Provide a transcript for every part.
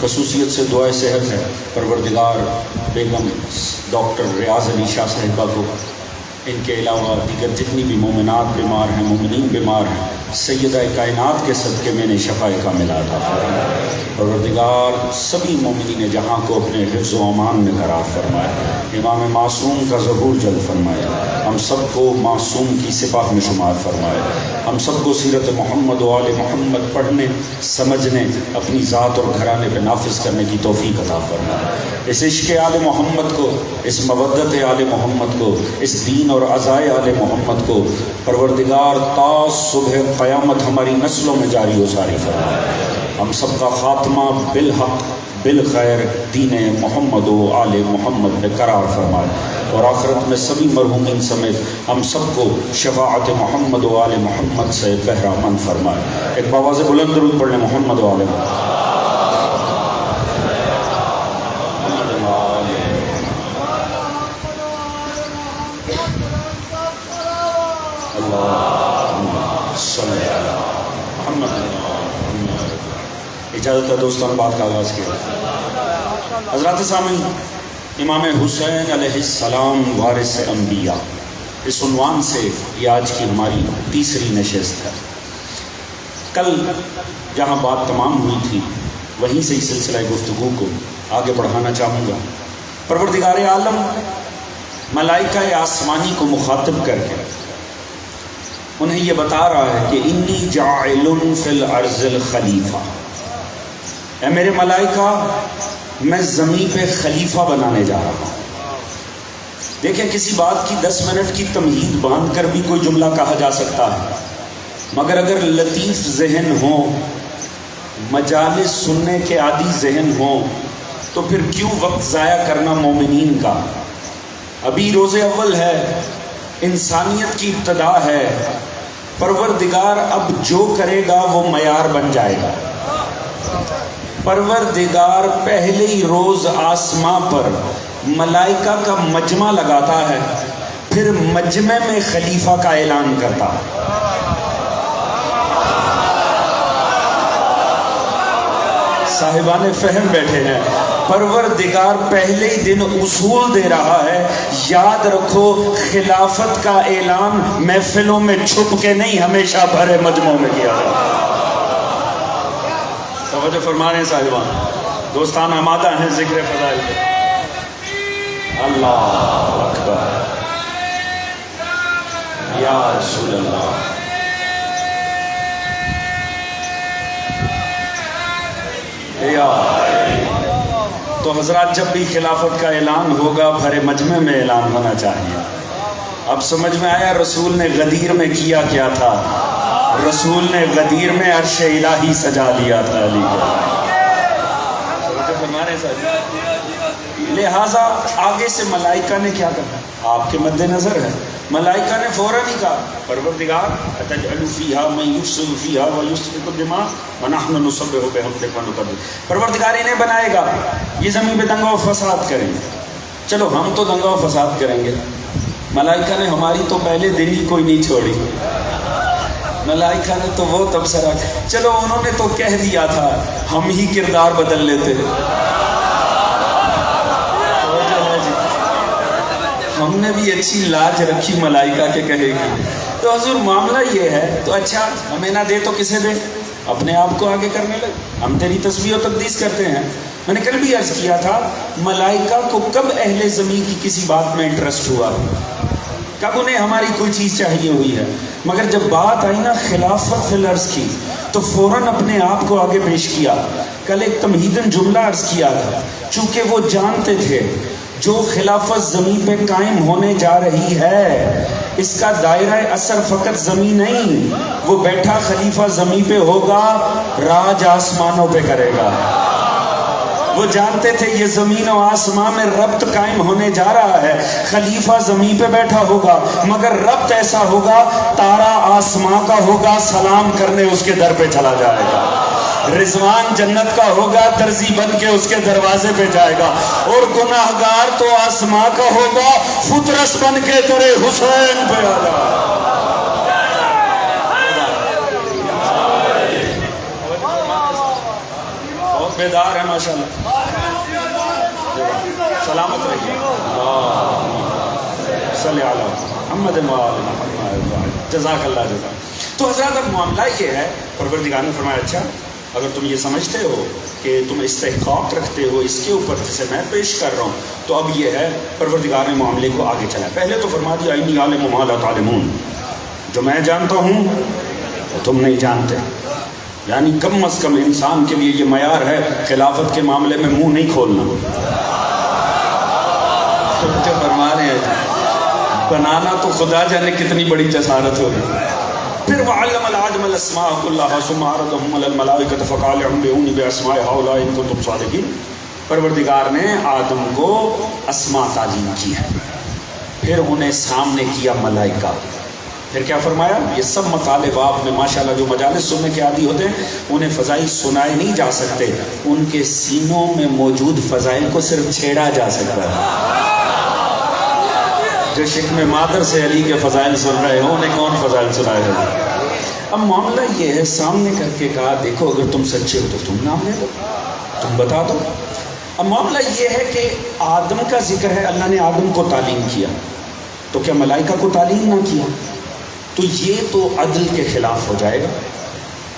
خصوصیت سے دعائے صحت ہے پروردگار بیگم ڈاکٹر ریاض علی شاہ صاحبہ کو، ان کے علاوہ دیگر جتنی بھی مومنات بیمار ہیں، مومنین بیمار ہیں، سیدہ کائنات کے صدقے میں نے شفائے کاملہ عطا فرمائے۔ پروردگار سبھی مومنین جہاں کو اپنے حفظ و امان میں قرار فرمائے، امام معصوم کا ظہور جلد فرمائے، ہم سب کو معصوم کی سپاہ میں شمار فرمائے، ہم سب کو سیرت محمد و آل محمد پڑھنے سمجھنے اپنی ذات اور گھرانے پہ نافذ کرنے کی توفیق عطا فرمائے۔ اس عشق آل محمد کو، اس مودت آل محمد کو، اس دین اور عزائے آل محمد کو پروردگار تا صبح قیامت ہماری نسلوں میں جاری و ساری فرمائے۔ ہم سب کا خاتمہ بالحق بالخیر دین محمد و آل محمد میں قرار فرمائے، اور آخرت میں سبھی مرحومین سمیت ہم سب کو شفاعت محمد و آل محمد سے بہرہ مند فرمائے۔ ایک بآواز بلند درود پڑھ لیں، محمد و آل محمد۔ اجازت ہے دوستان، بات کا آغاز کیا۔ حضرات سامعین، امام حسین علیہ السلام وارث انبیاء، اس عنوان سے یہ آج کی ہماری تیسری نشست ہے۔ کل جہاں بات تمام ہوئی تھی وہیں سے اس سلسلہ گفتگو کو آگے بڑھانا چاہوں گا۔ پروردگار عالم ملائکہ آسمانی کو مخاطب کر کے انہیں یہ بتا رہا ہے کہ انی جاعل فی الارض الخلیفہ، اے میرے ملائکہ میں زمین پہ خلیفہ بنانے جا رہا ہوں۔ دیکھیں، کسی بات کی 10 منٹ کی تمہید باندھ کر بھی کوئی جملہ کہا جا سکتا ہے، مگر اگر لطیف ذہن ہو، مجالس سننے کے عادی ذہن ہو، تو پھر کیوں وقت ضائع کرنا مومنین کا؟ ابھی روز اول ہے، انسانیت کی ابتدا ہے، پروردگار اب جو کرے گا وہ معیار بن جائے گا۔ پروردگار پہلے ہی روز آسماں پر ملائکہ کا مجمع لگاتا ہے، پھر مجمع میں خلیفہ کا اعلان کرتا ہے۔ صاحبان فہم بیٹھے ہیں، پروردگار پہلے ہی دن اصول دے رہا ہے، یاد رکھو خلافت کا اعلان محفلوں میں چھپ کے نہیں، ہمیشہ بھرے مجمعوں میں کیا جائے۔ توجہ فرما رہے ہیں صاحبان، دوستان آمادہ ہیں ذکر فضائل پہ؟ اللہ اکبر، یا رسول اللہ۔ تو حضرات، جب بھی خلافت کا اعلان ہوگا بھرے مجمع میں اعلان ہونا چاہیے۔ اب سمجھ میں آیا رسول نے غدیر میں کیا کیا تھا؟ رسول نے غدیر میں عرش الہی سجا دیا تھا علی کو۔ لہٰذا آگے سے ملائکہ نے کیا کہا؟ آپ کے مد نظر ہے، ملائکہ نے فوراً ہی کہا، پروردگار اتجعل فیہا من یفسد فیہا ویسفک الدماء ونحن نسبح بحمدک ونقدس۔ پروردگار انہیں بنائے گا، یہ زمین پہ دنگا و فساد کریں گے۔ چلو ہم تو دنگا و فساد کریں گے، ملائکہ نے ہماری تو پہلے دن ہی کوئی نہیں چھوڑی۔ ملائکہ نے تو وہ تبصرہ، چلو انہوں نے تو کہہ دیا تھا، ہم ہی کردار بدل لیتے۔ ہم نے بھی اچھی لاج رکھی ملائکہ کے کہے گی، تو حضور معاملہ یہ ہے، تو اچھا ہمیں نہ دے تو کسے دے؟ اپنے آپ کو آگے کرنے لگے، ہم تیری تسبیح و تقدیس کرتے ہیں۔ میں نے کل بھی عرض کیا تھا، ملائکہ کو کب اہل زمین کی کسی بات میں انٹرسٹ ہوا، کب انہیں ہماری کوئی چیز چاہیے ہوئی ہے؟ مگر جب بات آئی نا خلافت فی الارض کی، تو فوراً اپنے آپ کو آگے پیش کیا۔ کل ایک تمہیدن جملہ عرض کیا تھا، چونکہ وہ جانتے تھے جو خلافت زمین پہ قائم ہونے جا رہی ہے، اس کا دائرہ اثر فقط زمین نہیں، وہ بیٹھا خلیفہ زمین پہ ہوگا، راج آسمانوں پہ کرے گا۔ وہ جانتے تھے یہ زمین و آسمان میں ربط قائم ہونے جا رہا ہے، خلیفہ زمین پہ بیٹھا ہوگا، مگر ربط ایسا ہوگا، تارا آسمان کا ہوگا، سلام کرنے اس کے در پہ چلا جائے گا۔ رضوان جنت کا ہوگا، درزی بن کے اس کے دروازے پہ جائے گا، اور گناہگار تو آسمان کا ہوگا، فترس بن کے در حسین پہ آ جائے گا۔ بہت بیدار ہے ماشاءاللہ، سلامت رہیے، صلی علی محمد و آل محمد، جزاک اللہ جزاک۔ تو حضرات اب معاملہ یہ ہے، پروردگار نے فرمایا اچھا اگر تم یہ سمجھتے ہو کہ تم استحقاق رکھتے ہو اس کے اوپر جسے میں پیش کر رہا ہوں، تو اب یہ ہے پروردگار نے معاملے کو آگے چلا۔ پہلے تو فرما دیا انی عالم ما لا تعلمون، جو میں جانتا ہوں وہ تم نہیں جانتے، یعنی کم از کم انسان کے لیے یہ معیار ہے خلافت کے معاملے میں منہ نہیں کھولنا۔ کیا فرما رہے ہیں، بنانا تو خدا جانے کتنی بڑی جسارت ہوگی۔ پھر وعلم الآدم الاسماء كلها ثم عرضهم على الملائكة فقال انبئوني باسماء هؤلاء ان كنتم صادقين۔ پروردگار نے آدم کو اسماء تعلیم کی ہے، پھر انہیں سامنے کیا ملائکہ، پھر کیا فرمایا؟ یہ سب مطالب آپ میں ماشاءاللہ جو مجالس سننے کے عادی ہوتے ہیں انہیں فضائل سنائے نہیں جا سکتے، ان کے سینوں میں موجود فضائل کو صرف چھیڑا جا سکتا ہے۔ جو شکم مادر سے علی کے فضائل سن رہے ہو انہیں کون فضائل سنائے ہو؟ اب معاملہ یہ ہے، سامنے کر کے کہا دیکھو اگر تم سچے ہو تو تم نام لے دو، تم بتا دو۔ اب معاملہ یہ ہے کہ آدم کا ذکر ہے، اللہ نے آدم کو تعلیم کیا، تو کیا ملائکہ کو تعلیم نہ کیا؟ تو یہ تو عدل کے خلاف ہو جائے گا۔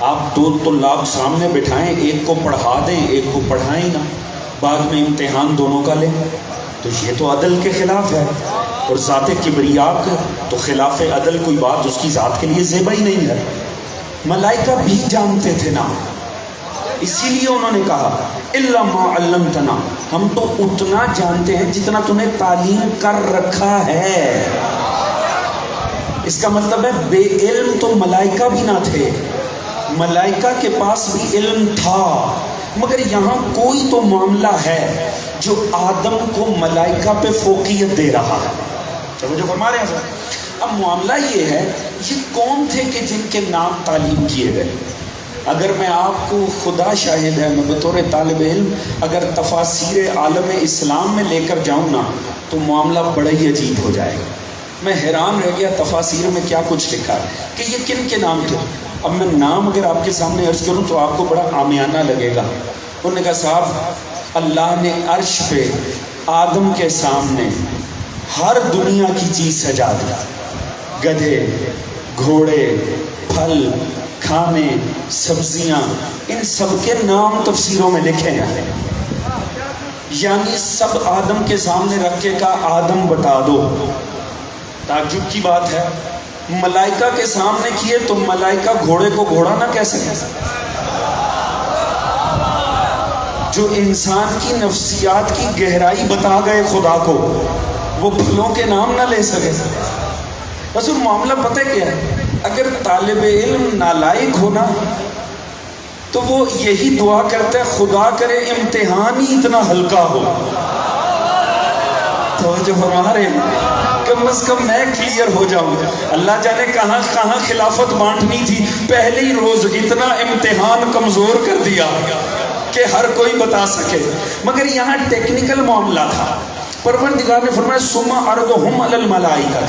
آپ دو طلاب سامنے بٹھائیں، ایک کو پڑھا دیں ایک کو پڑھائیں نہ، بعد میں امتحان دونوں کا لیں، تو یہ تو عدل کے خلاف ہے، اور ذات کبریا تو خلاف عدل کوئی بات اس کی ذات کے لیے زیبا ہی نہیں ہے۔ ملائکہ بھی جانتے تھے نا، اسی لیے انہوں نے کہا الا ما علمتنا، ہم تو اتنا جانتے ہیں جتنا تمہیں تعلیم کر رکھا ہے۔ اس کا مطلب ہے بے علم تو ملائکہ بھی نہ تھے، ملائکہ کے پاس بھی علم تھا، مگر یہاں کوئی تو معاملہ ہے جو آدم کو ملائکہ پہ فوقیت دے رہا ہے۔ چلو جو فرما رہے ہیں سر، اب معاملہ یہ ہے یہ کون تھے کہ جن کے نام تعلیم کیے گئے؟ اگر میں آپ کو خدا شاہد ہے، میں بطور طالب علم اگر تفاسیر عالم اسلام میں لے کر جاؤں نا تو معاملہ بڑا ہی عجیب ہو جائے گا۔ میں حیران رہ گیا تفاسیر میں کیا کچھ لکھا ہے کہ یہ کن کے نام تھے۔ اب میں نام اگر آپ کے سامنے عرض کروں تو آپ کو بڑا عامیانہ لگے گا۔ انہوں نے کہا صاحب اللہ نے عرش پہ آدم کے سامنے ہر دنیا کی چیز سجا دی، گدھے، گھوڑے، پھل، کھانے، سبزیاں، ان سب کے نام تفسیروں میں لکھے ہیں، یعنی سب آدم کے سامنے رکھ کے کہا آدم بتا دو۔ تعجب کی بات ہے، ملائکہ کے سامنے کیے تو ملائکہ گھوڑے کو گھوڑا نہ کہہ سکے، جو انسان کی نفسیات کی گہرائی بتا گئے خدا کو، وہ پھلوں کے نام نہ لے سکے۔ بس وہ معاملہ پتہ کیا ہے، اگر طالب علم نالائق ہونا تو وہ یہی دعا کرتا ہے خدا کرے امتحان ہی اتنا ہلکا ہو۔ تو جو فرما رہے ہیں کم از کم میں کلیئر ہو جاؤں، اللہ جانے کہاں کہاں خلافت بانٹنی تھی، پہلے ہی روز اتنا امتحان کمزور کر دیا کہ ہر کوئی بتا سکے، مگر یہاں ٹیکنیکل معاملہ تھا۔ پروردگار نے فرمایا ثم عرضهم علی الملائکہ،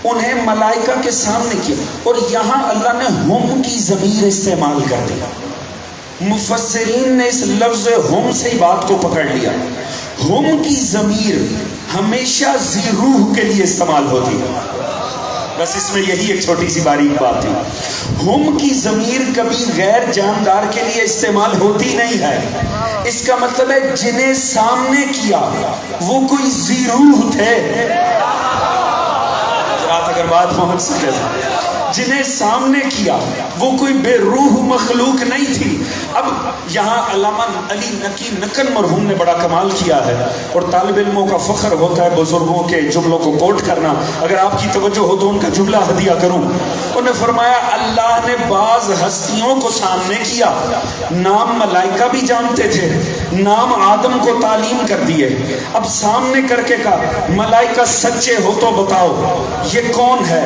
انہیں ملائکہ کے سامنے کیا، اور یہاں اللہ نے ہم کی ضمیر استعمال کر دیا۔ مفسرین نے اس لفظ ہم سے ہی بات کو پکڑ لیا، ہم کی ضمیر ہمیشہ ذی روح کے لیے استعمال ہوتی ہے، بس اس میں یہی ایک چھوٹی سی باریک بات ہے، ہم کی ضمیر کبھی غیر جاندار کے لیے استعمال ہوتی نہیں ہے۔ اس کا مطلب ہے جنہیں سامنے کیا وہ کوئی ذی روح تھے، اگر بات پہنچ سکے، جنہیں سامنے کیا وہ کوئی بے روح مخلوق نہیں تھی۔ اب یہاں علامہ علی نقی نکن مرحوم نے بڑا کمال کیا ہے، اور طالب علموں کا فخر ہوتا ہے بزرگوں کے جملوں کو کوٹ کرنا، اگر آپ کی توجہ ہو تو ان کا جملہ ہدیہ کروں۔ انہوں نے فرمایا اللہ نے بعض ہستیوں کو سامنے کیا، نام ملائکہ بھی جانتے تھے، نام آدم کو تعلیم کر دیے، اب سامنے کر کے کہا ملائکہ سچے ہو تو بتاؤ یہ کون ہے،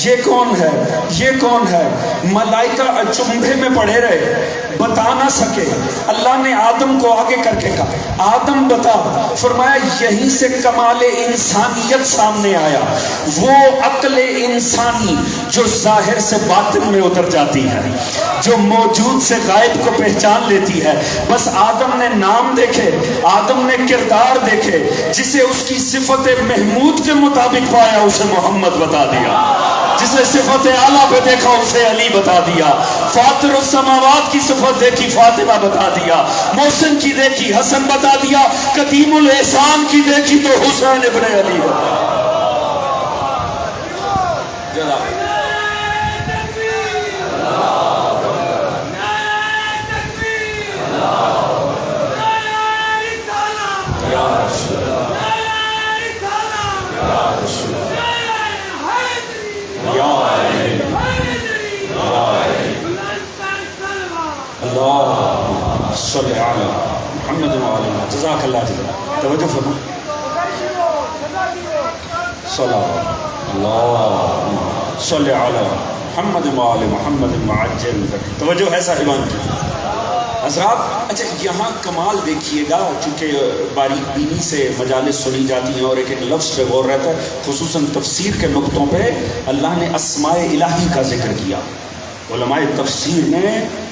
یہ کون ہے، یہ کون ہے۔ ملائکہ اچنبھے میں پڑے رہے، بتا نہ سکے، اللہ نے آدم کو آگے کر کے کہا آدم بتا، فرمایا یہیں سے کمال انسانیت سامنے آیا، وہ عقل انسانی جو ظاہر سے باطن میں اتر جاتی ہے، جو موجود سے غائب کو پہچان لیتی ہے۔ بس آدم نے نام دیکھے، آدم نے کردار دیکھے، جسے اس کی صفت محمود کے مطابق پایا اسے محمد بتا دیا، جسے صفت اعلیٰ پہ دیکھا اسے علی بتا دیا، فاطر السماوات کی صفت دیکھی فاطمہ بتا دیا، محسن کی دیکھی حسن بتا دیا، قدیم الاحسان کی دیکھی تو حسین ابن علی بتا دیا۔ صلی علی محمد وعلی جزاک اللہ جزاک توجہ فرما صلی اللہ صلی علی محمد وعلی محمد معجل توجہ ہے صاحبان کی حضرات۔ اچھا یہاں کمال دیکھیے گا، چونکہ باریک بینی سے مجالس سنی جاتی ہیں اور ایک ایک لفظ پہ غور رہتا ہے، خصوصاً تفسیر کے نقطوں پہ اللہ نے اسماء الہی کا ذکر کیا۔ علماء تفسیر نے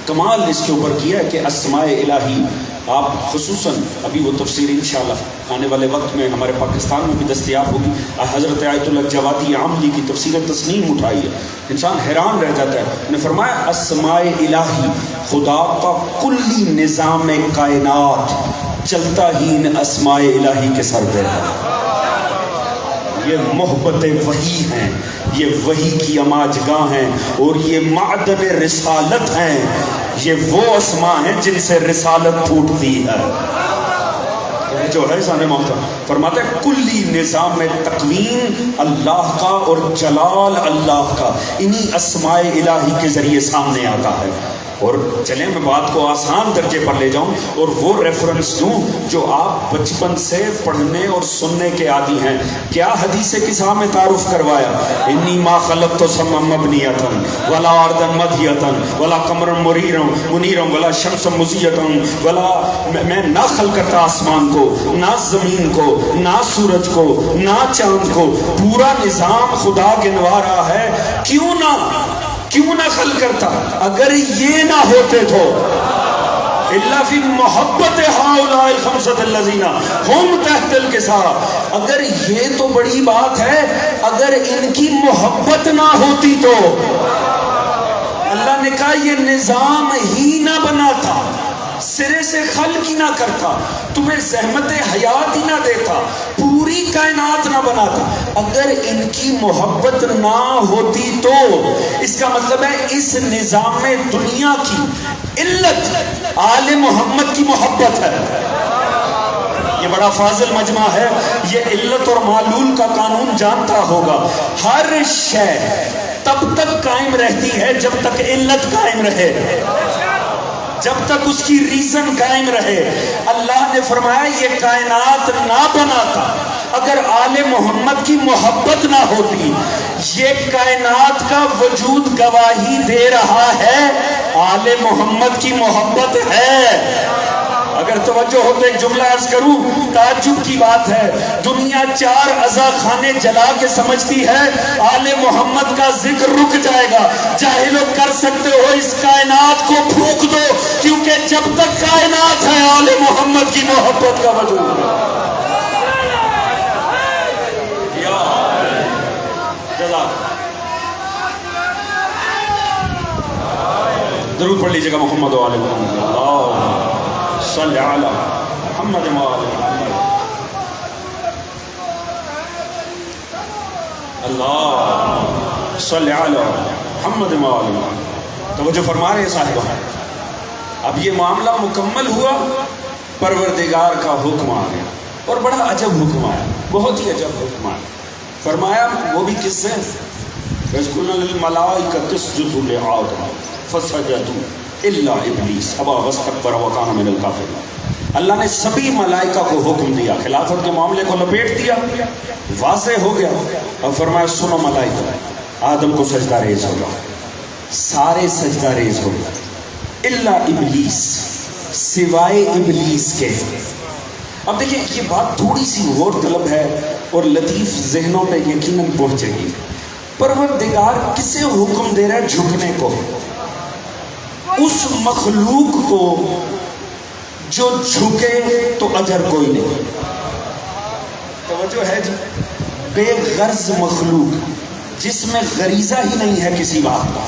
کمال اس کے اوپر کیا کہ اسماء الہی، آپ خصوصاً ابھی وہ تفسیر انشاءاللہ آنے والے وقت میں ہمارے پاکستان میں بھی دستیاب ہوگی، حضرت آیت اللہ جوادی عاملی کی تفسیر تسنیم اٹھائی ہے، انسان حیران رہ جاتا ہے۔ انہوں نے فرمایا اسماء الہی خدا کا کلی نظام کائنات چلتا ہی ان اسماء الہی کے سر پہ ہے۔ یہ محبت وحی ہیں، یہ وحی کی اماجگاہ ہیں، اور یہ معدن رسالت ہیں، یہ وہ اسماء ہیں جن سے رسالت پھوٹتی ہے۔ جو ہے سانے محترم فرماتا ہے کلی نظام تقویم اللہ کا اور جلال اللہ کا انہی اسماء الہی کے ذریعے سامنے آتا ہے۔ اور چلیں میں بات کو آسان درجے پر لے جاؤں اور وہ ریفرنس دوں جو آپ بچپن سے پڑھنے اور سننے کے عادی ہیں۔ کیا حدیث کسا میں تعارف کروایا؟ انی ما خلقت سما مبنیتا ولا ارضا مدیتا ولا قمرا منیرا ولا شمسا مضیئتا ولا، میں نہ خلق کرتا آسمان کو، نہ زمین کو، نہ سورج کو، نہ چاند کو، پورا نظام خدا گنوا رہا ہے، کیوں نہ خلق کرتا؟ اگر یہ نہ ہوتے تو الا فی محبت ہؤلاء الخمسۃ الذین هم تحت الکساء، اگر یہ تو بڑی بات ہے، اگر ان کی محبت نہ ہوتی تو اللہ نے کہا یہ نظام ہی نہ بناتا، سرے سے خلق ہی نہ کرتا، تمہیں زحمت حیات ہی نہ دیتا، پوری کائنات نہ بناتا۔ اگر ان کی محبت نہ ہوتی تو اس کا مطلب ہے اس نظام میں دنیا کی علت آل محمد کی محبت ہے۔ یہ بڑا فاضل مجمع ہے، یہ علت اور معلول کا قانون جانتا ہوگا۔ ہر شے تب تک قائم رہتی ہے جب تک علت قائم رہے، جب تک اس کی ریزن قائم رہے۔ اللہ نے فرمایا یہ کائنات نہ بناتا اگر آل محمد کی محبت نہ ہوتی۔ یہ کائنات کا وجود گواہی دے رہا ہے آل محمد کی محبت ہے۔ اگر توجہ ہو تو ایک جملہ عرض کروں، تعجب کی بات ہے، دنیا 4 عزا خانے جلا کے سمجھتی ہے آل محمد کا ذکر رک جائے گا۔ جاہلو کر سکتے ہو اس کائنات کو پھونک دو، کیونکہ جب تک کائنات ہے آل محمد کی محبت کا وجود ہے۔ درود پڑھ لیجیے گا محمد و آل محمد، اللہ صلی علی محمد و آل محمد، اللہ صلی علی محمد و آل محمد۔ توجہ فرما رہے ہیں صاحبہ، اب یہ معاملہ مکمل ہوا، پروردگار کا حکم آ گیا، اور بڑا عجب حکم آیا، بہت ہی عجب حکم آیا۔ فرمایا وہ بھی کس سے؟ وَإِذْ لِلْمَلَائِكَةِ اسْجُدُوا لِآدَمَ فَسَجَدُوا إِلَّا إِبْلِيسَ أَبَىٰ وَاسْتَكْبَرَ وَكَانَ مِنَ الْكَافِرِينَ۔ اللہ نے سبھی ملائکہ کو حکم دیا، خلافت کے معاملے کو لپیٹ دیا، واضح ہو گیا، اور فرمایا سنو ملائکہ، آدم کو سجدہ ریز ہوگا، سارے سجدہ ریز ہو گئے، الا ابلیس، سوائے ابلیس کے۔ اب دیکھیں یہ بات تھوڑی سی غور طلب ہے اور لطیف ذہنوں پہ یقیناً پہنچے گی۔ پروردگار کسے حکم دے رہا ہے جھکنے کو؟ اس مخلوق کو جو جھکے تو اجر کوئی نہیں۔ توجہ ہے جی؟ بے غرض مخلوق جس میں غریزہ ہی نہیں ہے کسی بات کا۔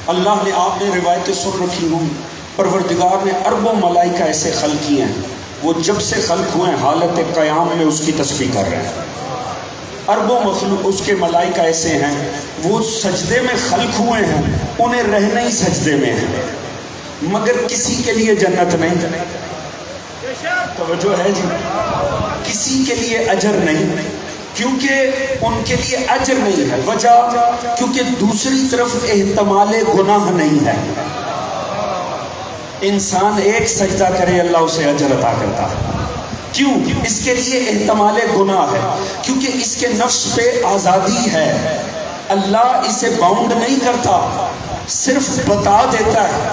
اللہ نے، آپ نے روایتیں سن رکھی ہوں، پروردگار نے اربوں ملائکہ ایسے خلق کیے ہیں، وہ جب سے خلق ہوئے ہیں حالت قیام میں اس کی تسبیح کر رہے ہیں۔ اربوں مخلوق اس کے ملائکہ ایسے ہیں، وہ سجدے میں خلق ہوئے ہیں، انہیں رہنا ہی سجدے میں ہے، مگر کسی کے لیے جنت نہیں۔ توجہ ہے جی؟ کسی کے لیے اجر نہیں، کیونکہ ان کے لیے اجر نہیں ہے۔ وجہ کیونکہ دوسری طرف احتمال گناہ نہیں ہے۔ انسان ایک سجدہ کرے اللہ اسے اجر عطا کرتا ہے، کیوں؟ اس کے لیے احتمال گناہ ہے، کیونکہ اس کے نفس پہ آزادی ہے۔ اللہ اسے باؤنڈ نہیں کرتا، صرف بتا دیتا ہے۔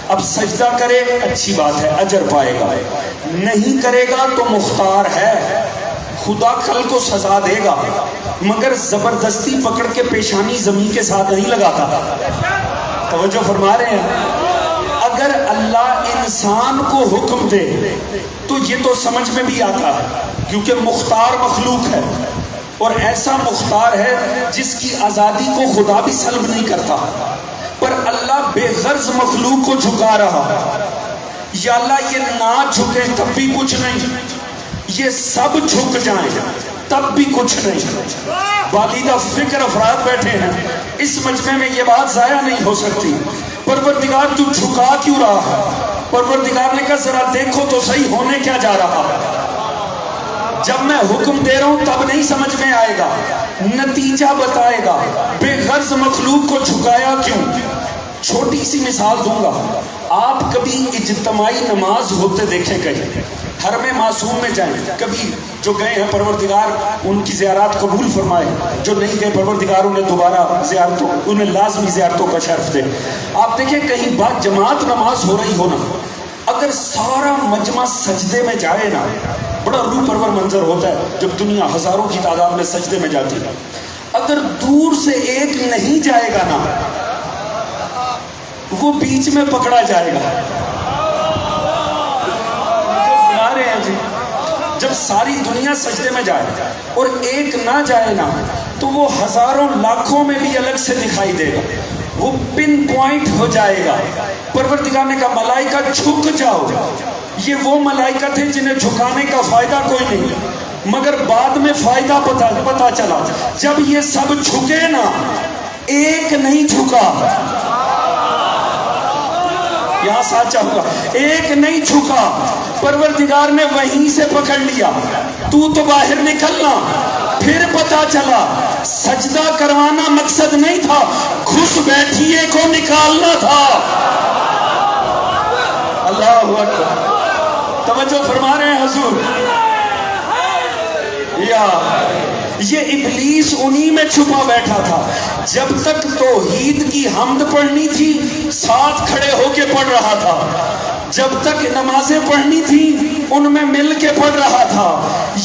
اب سجدہ کرے اچھی بات ہے، اجر پائے گا، نہیں کرے گا تو مختار ہے، خدا کل کو سزا دے گا، مگر زبردستی پکڑ کے پیشانی زمین کے ساتھ نہیں لگاتا۔ توجہ فرما رہے ہیں؟ اگر اللہ انسان کو حکم دے تو یہ تو سمجھ میں بھی آتا ہے، کیونکہ مختار مخلوق ہے، اور ایسا مختار ہے جس کی آزادی کو خدا بھی سلب نہیں کرتا، پر اللہ بے غرض مخلوق کو جھکا رہا۔ یا اللہ یہ نہ جھکے تب بھی کچھ نہیں، یہ سب جھک جائیں تب بھی کچھ نہیں۔ بالیدہ فکر افراد بیٹھے ہیں اس مجمع میں، یہ بات ضائع نہیں ہو سکتی۔ پروردگار تو جھکا کیوں رہا ہے؟ پروردگار نے کہا ذرا دیکھو تو صحیح ہونے کیا جا رہا ہے۔ جب میں حکم دے رہا ہوں تب نہیں سمجھ میں آئے گا، نتیجہ بتائے گا۔ بے غرض مخلوق کو جھکایا کیوں؟ چھوٹی سی مثال دوں گا۔ آپ کبھی اجتماعی نماز ہوتے دیکھیں کہیں، حرم معصوم میں جائیں، کبھی جو گئے ہیں پروردگار ان کی زیارات قبول فرمائے، جو نہیں گئے پروردگار انہیں دوبارہ زیارتوں، انہیں لازمی زیارتوں کا شرف دے۔ آپ دیکھیں کہیں بعد جماعت نماز ہو رہی ہو نا، اگر سارا مجمع سجدے میں جائے نا، بڑا روح پرور منظر ہوتا ہے جب دنیا ہزاروں کی تعداد میں سجدے میں جاتی ہے۔ اگر دور سے ایک نہیں جائے گا نا، وہ بیچ میں پکڑا جائے گا۔ بنا رہے ہیں جی؟ جب ساری دنیا سجدے میں جائے اور ایک نہ جائے نا، تو وہ ہزاروں لاکھوں میں بھی الگ سے دکھائی دے گا، وہ پن پوائنٹ ہو جائے گا۔ پروردگار نے کہا ملائکہ جھک جاؤ۔ یہ وہ ملائکہ تھے جنہیں جھکانے کا فائدہ کوئی نہیں، مگر بعد میں فائدہ پتا چلا، جب یہ سب جھکے نا ایک نہیں جھکا۔ یہاں ساتھ چاہوں گا، ایک نہیں جھکا، پروردگار نے وہیں سے پکڑ لیا، تو باہر نکلنا۔ پھر پتا چلا سجدہ کروانا مقصد نہیں تھا، گھس بیٹھیے کو نکالنا تھا۔ اللہ اکبر، توجہ فرما رہے ہیں حضور؟ یا یہ ابلیس انہی میں چھپا بیٹھا تھا۔ جب تک توحید کی حمد پڑھنی تھی ساتھ کھڑے ہو کے پڑھ رہا تھا، جب تک نمازیں پڑھنی تھی ان میں مل کے پڑھ رہا تھا،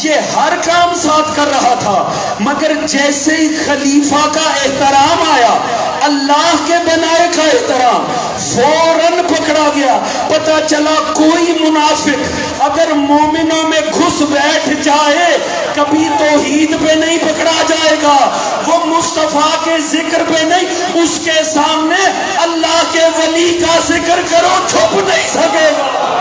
یہ ہر کام ساتھ کر رہا تھا، مگر جیسے ہی خلیفہ کا احترام آیا، اللہ کے بنائے کا احترام، فوراً پکڑا گیا۔ پتا چلا کوئی منافق اگر مومنوں میں گھس بیٹھ جائے کبھی توحید پہ نہیں پکڑا جائے گا، وہ مصطفیٰ کے ذکر پہ نہیں، اس کے سامنے اللہ کے ولی کا ذکر کرو چھپ نہیں سکے گا۔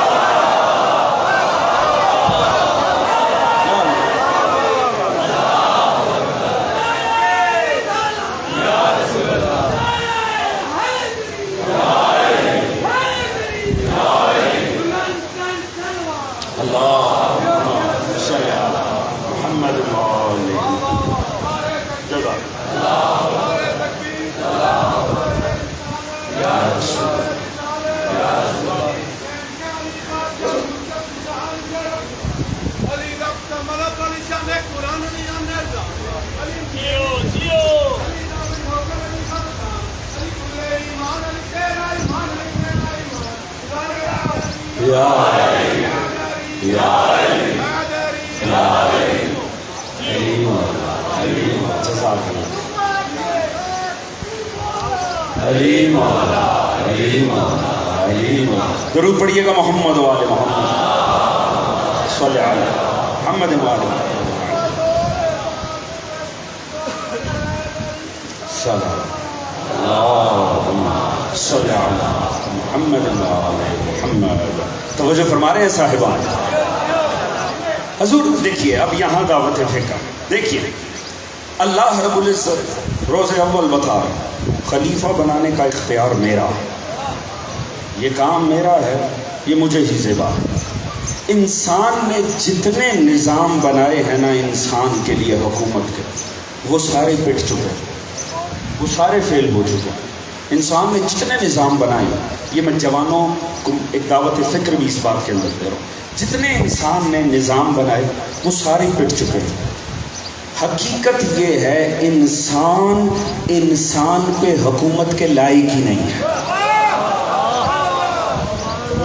یا علی یا علی یا علی علی مولا علی مولا جزاک اللہ علی مولا علی مولا علی مولا. درود پڑھیے گا محمد و آل محمد صلی علی محمد و آل محمد صلی اللہ صلی علی محمد و آل محمد. توجہ فرما رہے ہیں صاحبان. حضور دیکھیے اب یہاں دعوت فقہ دیکھیے اللہ رب العزت روز اول بتا خلیفہ بنانے کا اختیار میرا، یہ کام میرا ہے، یہ مجھے ہی زیبا. انسان نے جتنے نظام بنائے ہیں نا انسان کے لیے حکومت کے، وہ سارے پٹ چکے ہیں، وہ سارے فیل ہو چکے ہیں. انسان نے جتنے نظام بنائے، یہ میں جوانوں کو ایک دعوت فکر بھی اس بات کے اندر دے رہا ہوں، جتنے انسان نے نظام بنائے وہ سارے پٹ چکے ہیں. حقیقت یہ ہے انسان پہ حکومت کے لائق ہی نہیں ہے.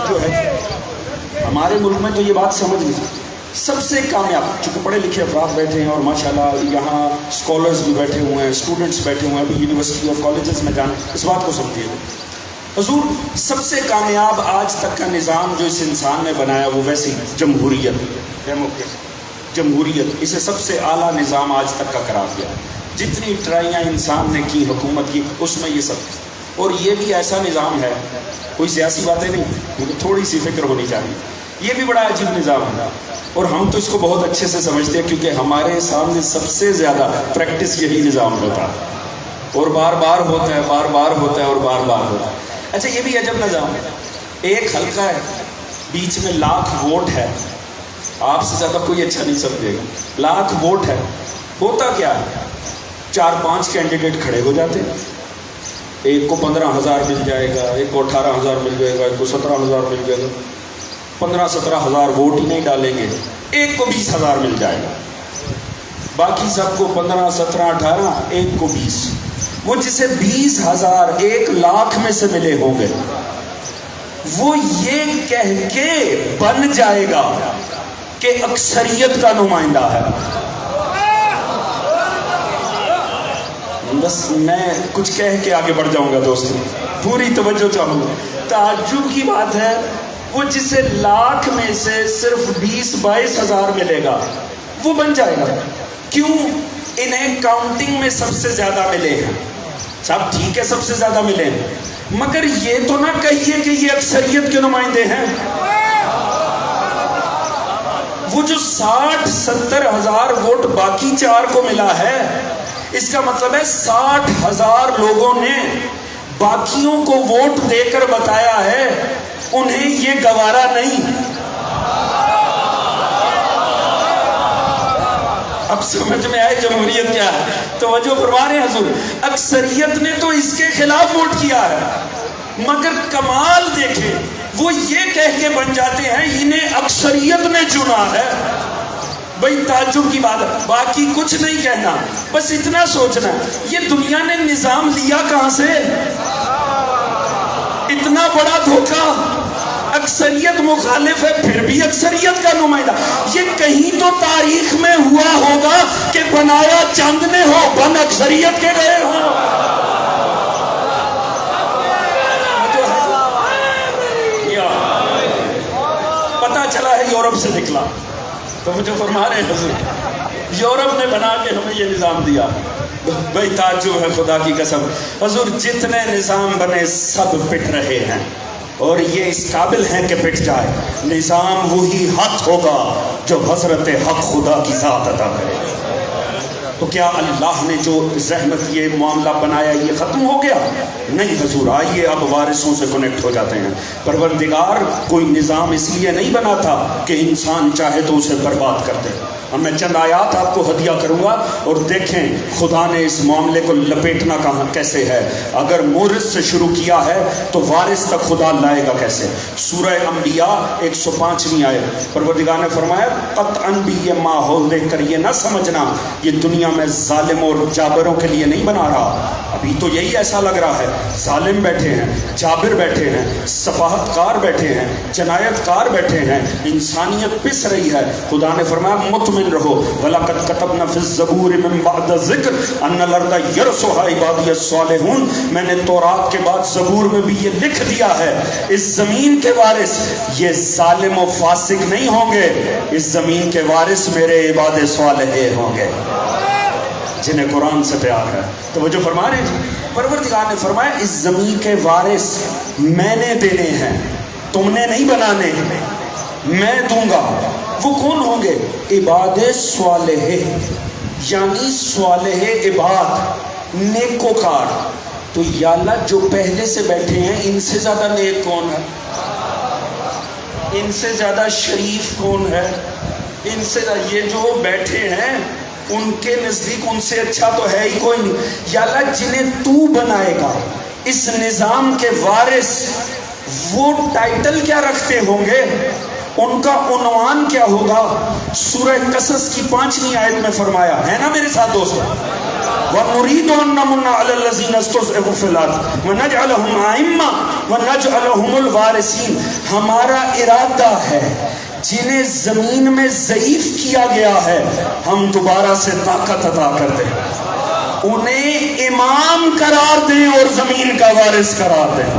جو ہے ہمارے ملک میں تو یہ بات سمجھ لیجیے سب سے کامیاب، چونکہ پڑھے لکھے افراد بیٹھے ہیں اور ماشاءاللہ یہاں اسکالرز بھی بیٹھے ہوئے ہیں، اسٹوڈنٹس بیٹھے ہوئے ہیں، ابھی یونیورسٹی اور کالجز میں جانا، اس بات کو سمجھیے. حضور سب سے کامیاب آج تک کا نظام جو اس انسان نے بنایا وہ ویسی جمہوریت، ڈیموکریسی، جمہوریت، اسے سب سے اعلیٰ نظام آج تک کا قرار دیا. جتنی ٹرائیاں انسان نے کی حکومت کی اس میں یہ سب، اور یہ بھی ایسا نظام ہے، کوئی سیاسی باتیں نہیں، مجھے تھوڑی سی فکر ہونی چاہیے. یہ بھی بڑا عجیب نظام ہے اور ہم تو اس کو بہت اچھے سے سمجھتے ہیں کیونکہ ہمارے سامنے سب سے زیادہ پریکٹس یہی نظام ہوتا ہے اور بار بار ہوتا ہے، بار بار ہوتا ہے اور بار بار ہوتا ہے. اچھا یہ بھی عجب نظام ہے، ایک حلقہ ہے، بیچ میں 1,00,000 ووٹ ہے، آپ سے زیادہ کوئی اچھا نہیں سمجھے گا. 1,00,000 ووٹ ہے، ہوتا کیا ہے 4-5 کینڈیڈیٹ کھڑے ہو جاتے ہیں، ایک کو 15,000 مل جائے گا، ایک کو 18,000 مل جائے گا، ایک کو 17,000 مل جائے گا. 15-17,000 ووٹ ہی نہیں ڈالیں گے، ایک کو 20,000 مل جائے گا. باقی سب کو 15, 17, 18، ایک کو 20. وہ جسے 20,000 1,00,000 میں سے ملے ہوں گے وہ یہ کہہ کے بن جائے گا کہ اکثریت کا نمائندہ ہے. بس میں کچھ کہہ کے آگے بڑھ جاؤں گا دوستو، پوری توجہ چاہوں گا. تعجب کی بات ہے وہ جسے 1,00,000 میں سے صرف 20-22,000 ملے گا وہ بن جائے گا. کیوں؟ انہیں کاؤنٹنگ میں سب سے زیادہ ملے ہیں. سب ٹھیک ہے، سب سے زیادہ ملے ہیں، مگر یہ تو نہ کہیے کہ یہ اکثریت کے نمائندے ہیں. وہ جو 60-70 ہزار ووٹ باقی 4 کو ملا ہے، اس کا مطلب ہے 60,000 لوگوں نے باقیوں کو ووٹ دے کر بتایا ہے انہیں یہ گوارا نہیں. اب سمجھ میں آئے جمہوریت کیا ہے. توجہ فرما رہے ہیں حضور، اکثریت نے تو اس کے خلاف ووٹ کیا ہے، مگر کمال دیکھیں وہ یہ کہہ کے بن جاتے ہیں انہیں اکثریت نے چنا ہے. بھئی تعجب کی بات ہے، باقی کچھ نہیں کہنا، بس اتنا سوچنا یہ دنیا نے نظام لیا کہاں سے؟ اتنا بڑا دھوکہ. اکثریت مخالف ہے پھر بھی اکثریت کا نمائندہ. یہ کہیں تو تاریخ میں ہوا ہوگا کہ بنایا چند نے ہو، بن اکثریت کے گئے ہو. پتہ چلا ہے یورپ سے نکلا. تو مجھے فرما رہے ہیں حضور یورپ نے بنا کے ہمیں یہ نظام دیا. بھائی تعجب ہے خدا کی قسم. حضور جتنے نظام بنے سب پٹ رہے ہیں اور یہ اس قابل ہیں کہ پٹ جائے. نظام وہی حق ہوگا جو حضرت حق خدا کی ذات عطا کرے. تو کیا اللہ نے جو زحمت یہ معاملہ بنایا یہ ختم ہو گیا؟ نہیں حضور، آئیے اب وارثوں سے کنیکٹ ہو جاتے ہیں. پروردگار کوئی نظام اس لیے نہیں بنا تھا کہ انسان چاہے تو اسے برباد کر دے. اب میں چند آیات آپ کو ہدیہ کروں گا اور دیکھیں خدا نے اس معاملے کو لپیٹنا کہاں کیسے ہے. اگر مورث سے شروع کیا ہے تو وارث تک خدا لائے گا کیسے. سورہ انبیاء 105ویں آیت، پروردگار نے فرمایا قطعاً بھی یہ ماحول دیکھ کر یہ نہ سمجھنا یہ دنیا میں ظالم اور جابروں کے لیے نہیں بنا رہا. ابھی تو یہی ایسا لگ رہا ہے، ظالم بیٹھے ہیں، جابر بیٹھے ہیں، سفاہت کار بیٹھے ہیں، جنایت کار بیٹھے ہیں، انسانیت پس رہی ہے۔ خدا نے فرمایا مطمئن رہو، وَلَقَدْ كَتَبْنَا فِي الزَّبُورِ مِن بَعْدِ الذِّكْرِ أَنَّ الْأَرْضَ يَرِثُهَا عِبَادِيَ الصَّالِحُونَ، میں نے تورات کے بعد زبور میں بھی یہ لکھ دیا ہے، اس زمین کے وارث یہ ظالم و فاسق نہیں ہوں گے، اس زمین کے وارث میرے عباد صالح ہوں گے جنہیں قرآن سے پیار ہے۔ تو وہ جو فرما رہے ہیں، پروردگار نے فرمایا اس زمین کے وارث میں نے دینے ہیں، تم نے نہیں بنانے، میں دوں گا۔ وہ کون ہوں گے؟ عباد صالح، یعنی صالح عباد، نیکوکار۔ تو یا اللہ جو پہلے سے بیٹھے ہیں ان سے زیادہ نیک کون ہے؟ ان سے زیادہ شریف کون ہے؟ ان سے یہ جو بیٹھے ہیں ان کے نزدیک ان سے اچھا تو ہے ہی کوئی نہیں۔ یا اللہ جنہیں تو بنائے گا اس نظام کے وارث، وہ ٹائٹل کیا رکھتے ہوں گے، ان کا عنوان کیا ہوگا؟ سورہ قصص کی 5ویں آیت میں فرمایا ہے نا میرے ساتھ دوستو، وَنُرِيدُ أَن نَّمُنَّ عَلَى الَّذِينَ اسْتُضْعِفُوا فِي الْأَرْضِ وَنَجْعَلَهُمْ أَئِمَّةً وَنَجْعَلَهُمُ الْوَارِثِينَ، ہمارا ارادہ ہے جنہیں زمین میں ضعیف کیا گیا ہے ہم دوبارہ سے طاقت عطا کر دیں، انہیں امام قرار دیں اور زمین کا وارث قرار دیں۔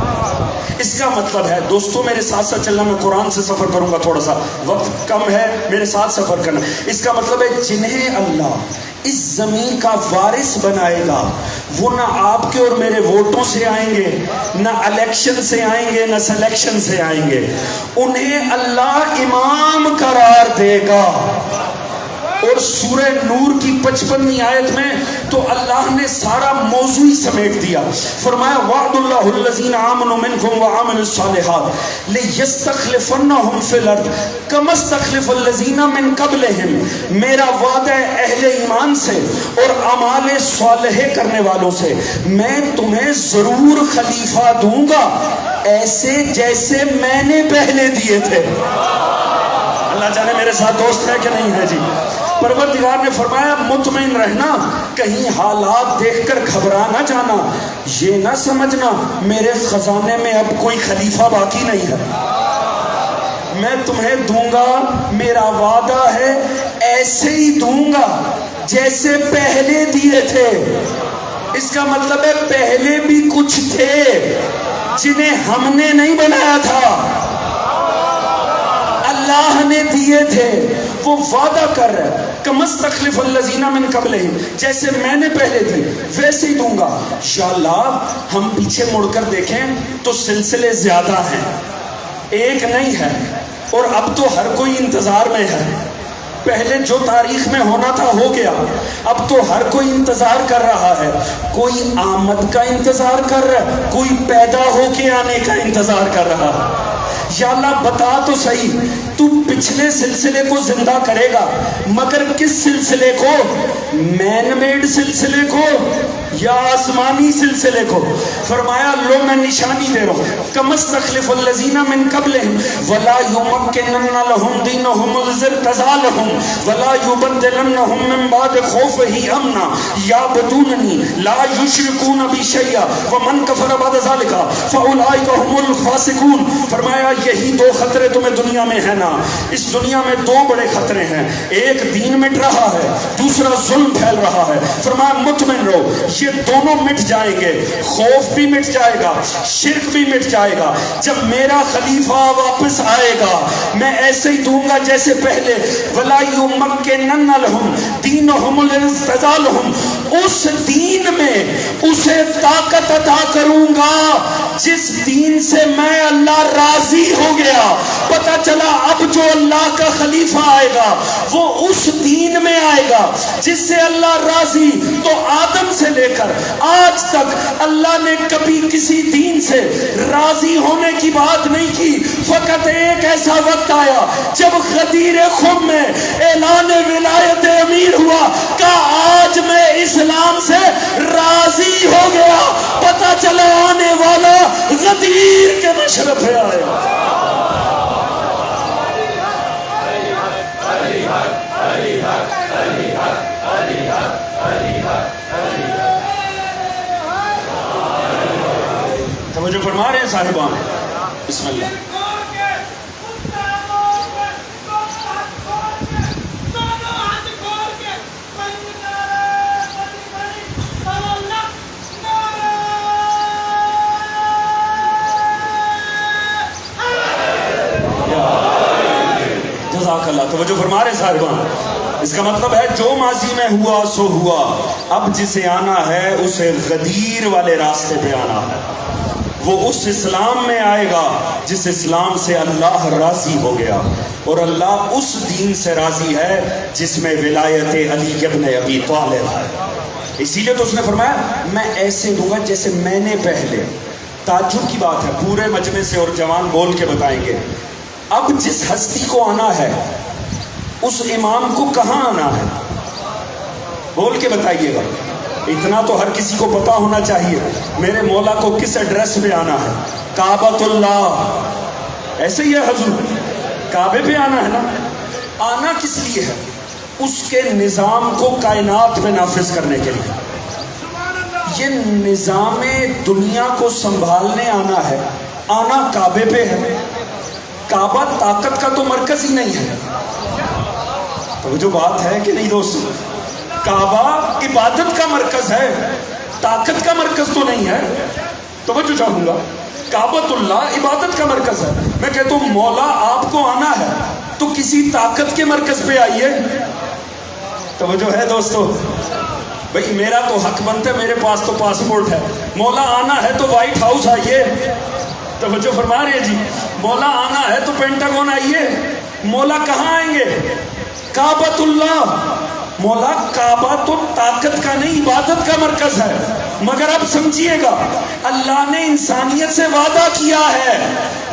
اس کا مطلب ہے دوستو میرے ساتھ ساتھ چلنا، میں قرآن سے سفر کروں گا، تھوڑا سا وقت کم ہے، میرے ساتھ سفر کرنا۔ اس کا مطلب ہے جنہیں اللہ اس زمین کا وارث بنائے گا وہ نہ آپ کے اور میرے ووٹوں سے آئیں گے، نہ الیکشن سے آئیں گے، نہ سلیکشن سے آئیں گے، انہیں اللہ امام قرار دے گا۔ اور سورہ نور کی 55ویں آیت میں تو اللہ نے سارا موضوع ہی سمیٹ دیا، فرمایا وعد اللہ الذین آمنوا منکم وعملوا الصالحات لیستخلفنہم فی الارض کما استخلف الذین من قبلہم، میرا وعدہ اہل ایمان سے اور اعمال صالح کرنے والوں سے، میں تمہیں ضرور خلیفہ دوں گا ایسے جیسے میں نے پہلے دیے تھے۔ اللہ جانے میرے ساتھ دوست ہے کہ نہیں ہے جی۔ پروردگار نے فرمایا مطمئن رہنا، کہیں حالات دیکھ کر گھبرا نہ جانا، یہ نہ سمجھنا میرے خزانے میں اب کوئی خلیفہ باقی نہیں ہے، میں تمہیں دوں گا، میرا وعدہ ہے ایسے ہی دوں گا جیسے پہلے دیے تھے۔ اس کا مطلب ہے پہلے بھی کچھ تھے جنہیں ہم نے نہیں بنایا تھا، اللہ نے دیے تھے، وہ وعدہ کر رہا ہے کما استخلف الذین من قبلہم، جیسے میں نے پہلے دی ویسے ہی دوں گا۔ انشاءاللہ ہم پیچھے مڑ کر دیکھیں تو سلسلے زیادہ ہیں، ایک نہیں ہے، اور اب تو ہر کوئی انتظار میں ہے۔ پہلے جو تاریخ میں ہونا تھا ہو گیا، اب تو ہر کوئی انتظار کر رہا ہے، کوئی آمد کا انتظار کر رہا ہے، کوئی پیدا ہو کے آنے کا انتظار کر رہا ہے۔ یا اللہ بتا تو صحیح، تو پچھلے سلسلے کو زندہ کرے گا مگر کس سلسلے کو؟ مین میڈ سلسلے کو یا آسمانی سلسلے کو؟ فرمایا لو میں نشانی دے رہا ہوں، کما استخلف الذین من قبلہم ولا یمکنن لہم دینہم الذی ارتضی لہم ولا یبدلنہم من بعد خوفہ امنا یعبدوننی لا یشرکون بی شیئا ومن کفر بعد ذلک فاولئک هم الفاسقون۔ فرمایا یہی دو خطرے تمہیں دنیا میں ہے نا، اس دنیا میں دو بڑے خطرے ہیں، ایک دین مٹ رہا ہے، دوسرا ظلم پھیل رہا ہے۔ فرمایا مطمئن رہو یہ دونوں مٹ جائیں گے، خوف بھی مٹ جائے گا، شرک بھی مٹ جائے گا۔ جب میرا خلیفہ واپس آئے گا میں ایسے ہی دوں گا جیسے پہلے، وَلَا يُمَكِّنَنَّ لَهُمْ دِينَهُمُ الَّذِي ارْتَضَىٰ لَهُمْ، اس دین میں اسے طاقت عطا کروں گا جس دین سے میں اللہ راضی ہو گیا۔ پتہ چلا اب جو اللہ کا خلیفہ آئے گا وہ اس دین میں آئے گا جس سے اللہ راضی۔ تو آدم سے لے کر آج تک اللہ نے کبھی کسی دین سے راضی ہونے کی بات نہیں کی، فقط ایک ایسا وقت آیا جب غدیر خم میں اعلان ولایت امیر ہوا کہ آج میں اسلام سے راضی ہو گیا۔ پتہ چلا آنے والا غدیر کے مشرف ہے آئے گا۔ توجہ فرما رہے ہیں صاحبان، بسم اللہ۔ جزاک اللہ، توجہ فرما رہے ہیں صاحبان۔ اس کا مطلب ہے جو ماضی میں ہوا سو ہوا، اب جسے آنا ہے اسے غدیر والے راستے پہ آنا ہے۔ وہ اس اسلام میں آئے گا جس اسلام سے اللہ راضی ہو گیا، اور اللہ اس دین سے راضی ہے جس میں ولایت علی ابن ابی طالب ہے۔ اسی لیے تو اس نے فرمایا میں ایسے دوں گا جیسے میں نے پہلے۔ تعجب کی بات ہے، پورے مجمع سے اور جوان بول کے بتائیں گے، اب جس ہستی کو آنا ہے اس امام کو کہاں آنا ہے؟ بول کے بتائیے گا، اتنا تو ہر کسی کو پتا ہونا چاہیے۔ میرے مولا کو کس ایڈریس پہ آنا ہے؟ کعبۃ اللہ۔ ایسے ہی ہے حضور، کعبے پہ آنا ہے نا۔ آنا کس لیے ہے؟ اس کے نظام کو کائنات میں نافذ کرنے کے لیے۔ یہ نظام دنیا کو سنبھالنے آنا ہے، آنا کعبے پہ ہے۔ کعبہ طاقت کا تو مرکز ہی نہیں ہے، تو جو بات ہے کہ نہیں دوستو، کعبہ عبادت کا مرکز ہے، طاقت کا مرکز تو نہیں ہے۔ توجہ چاہوں گا، کعبۃ اللہ عبادت کا مرکز ہے۔ میں کہتا ہوں مولا آپ کو آنا ہے تو کسی طاقت کے مرکز پہ آئیے۔ توجہ ہے دوستو، بھئی میرا تو حق بنتا ہے، میرے پاس تو پاسپورٹ ہے۔ مولا آنا ہے تو وائٹ ہاؤس آئیے۔ توجہ فرما رہے جی، مولا آنا ہے تو پینٹاگون آئیے۔ مولا کہاں آئیں گے؟ کعبۃ اللہ۔ مولا کعبہ تو طاقت کا نہیں عبادت کا مرکز ہے۔ مگر اب سمجھیے گا، اللہ نے انسانیت سے وعدہ کیا ہے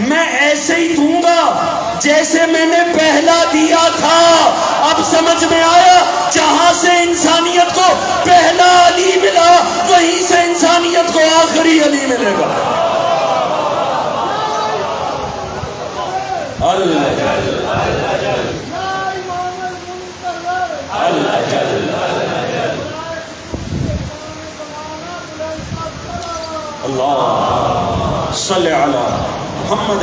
میں ایسے ہی دوں گا جیسے میں نے پہلا دیا تھا۔ اب سمجھ میں آیا، جہاں سے انسانیت کو پہلا علی ملا وہیں سے انسانیت کو آخری علی ملے گا۔ اللہ صلی علی محمد۔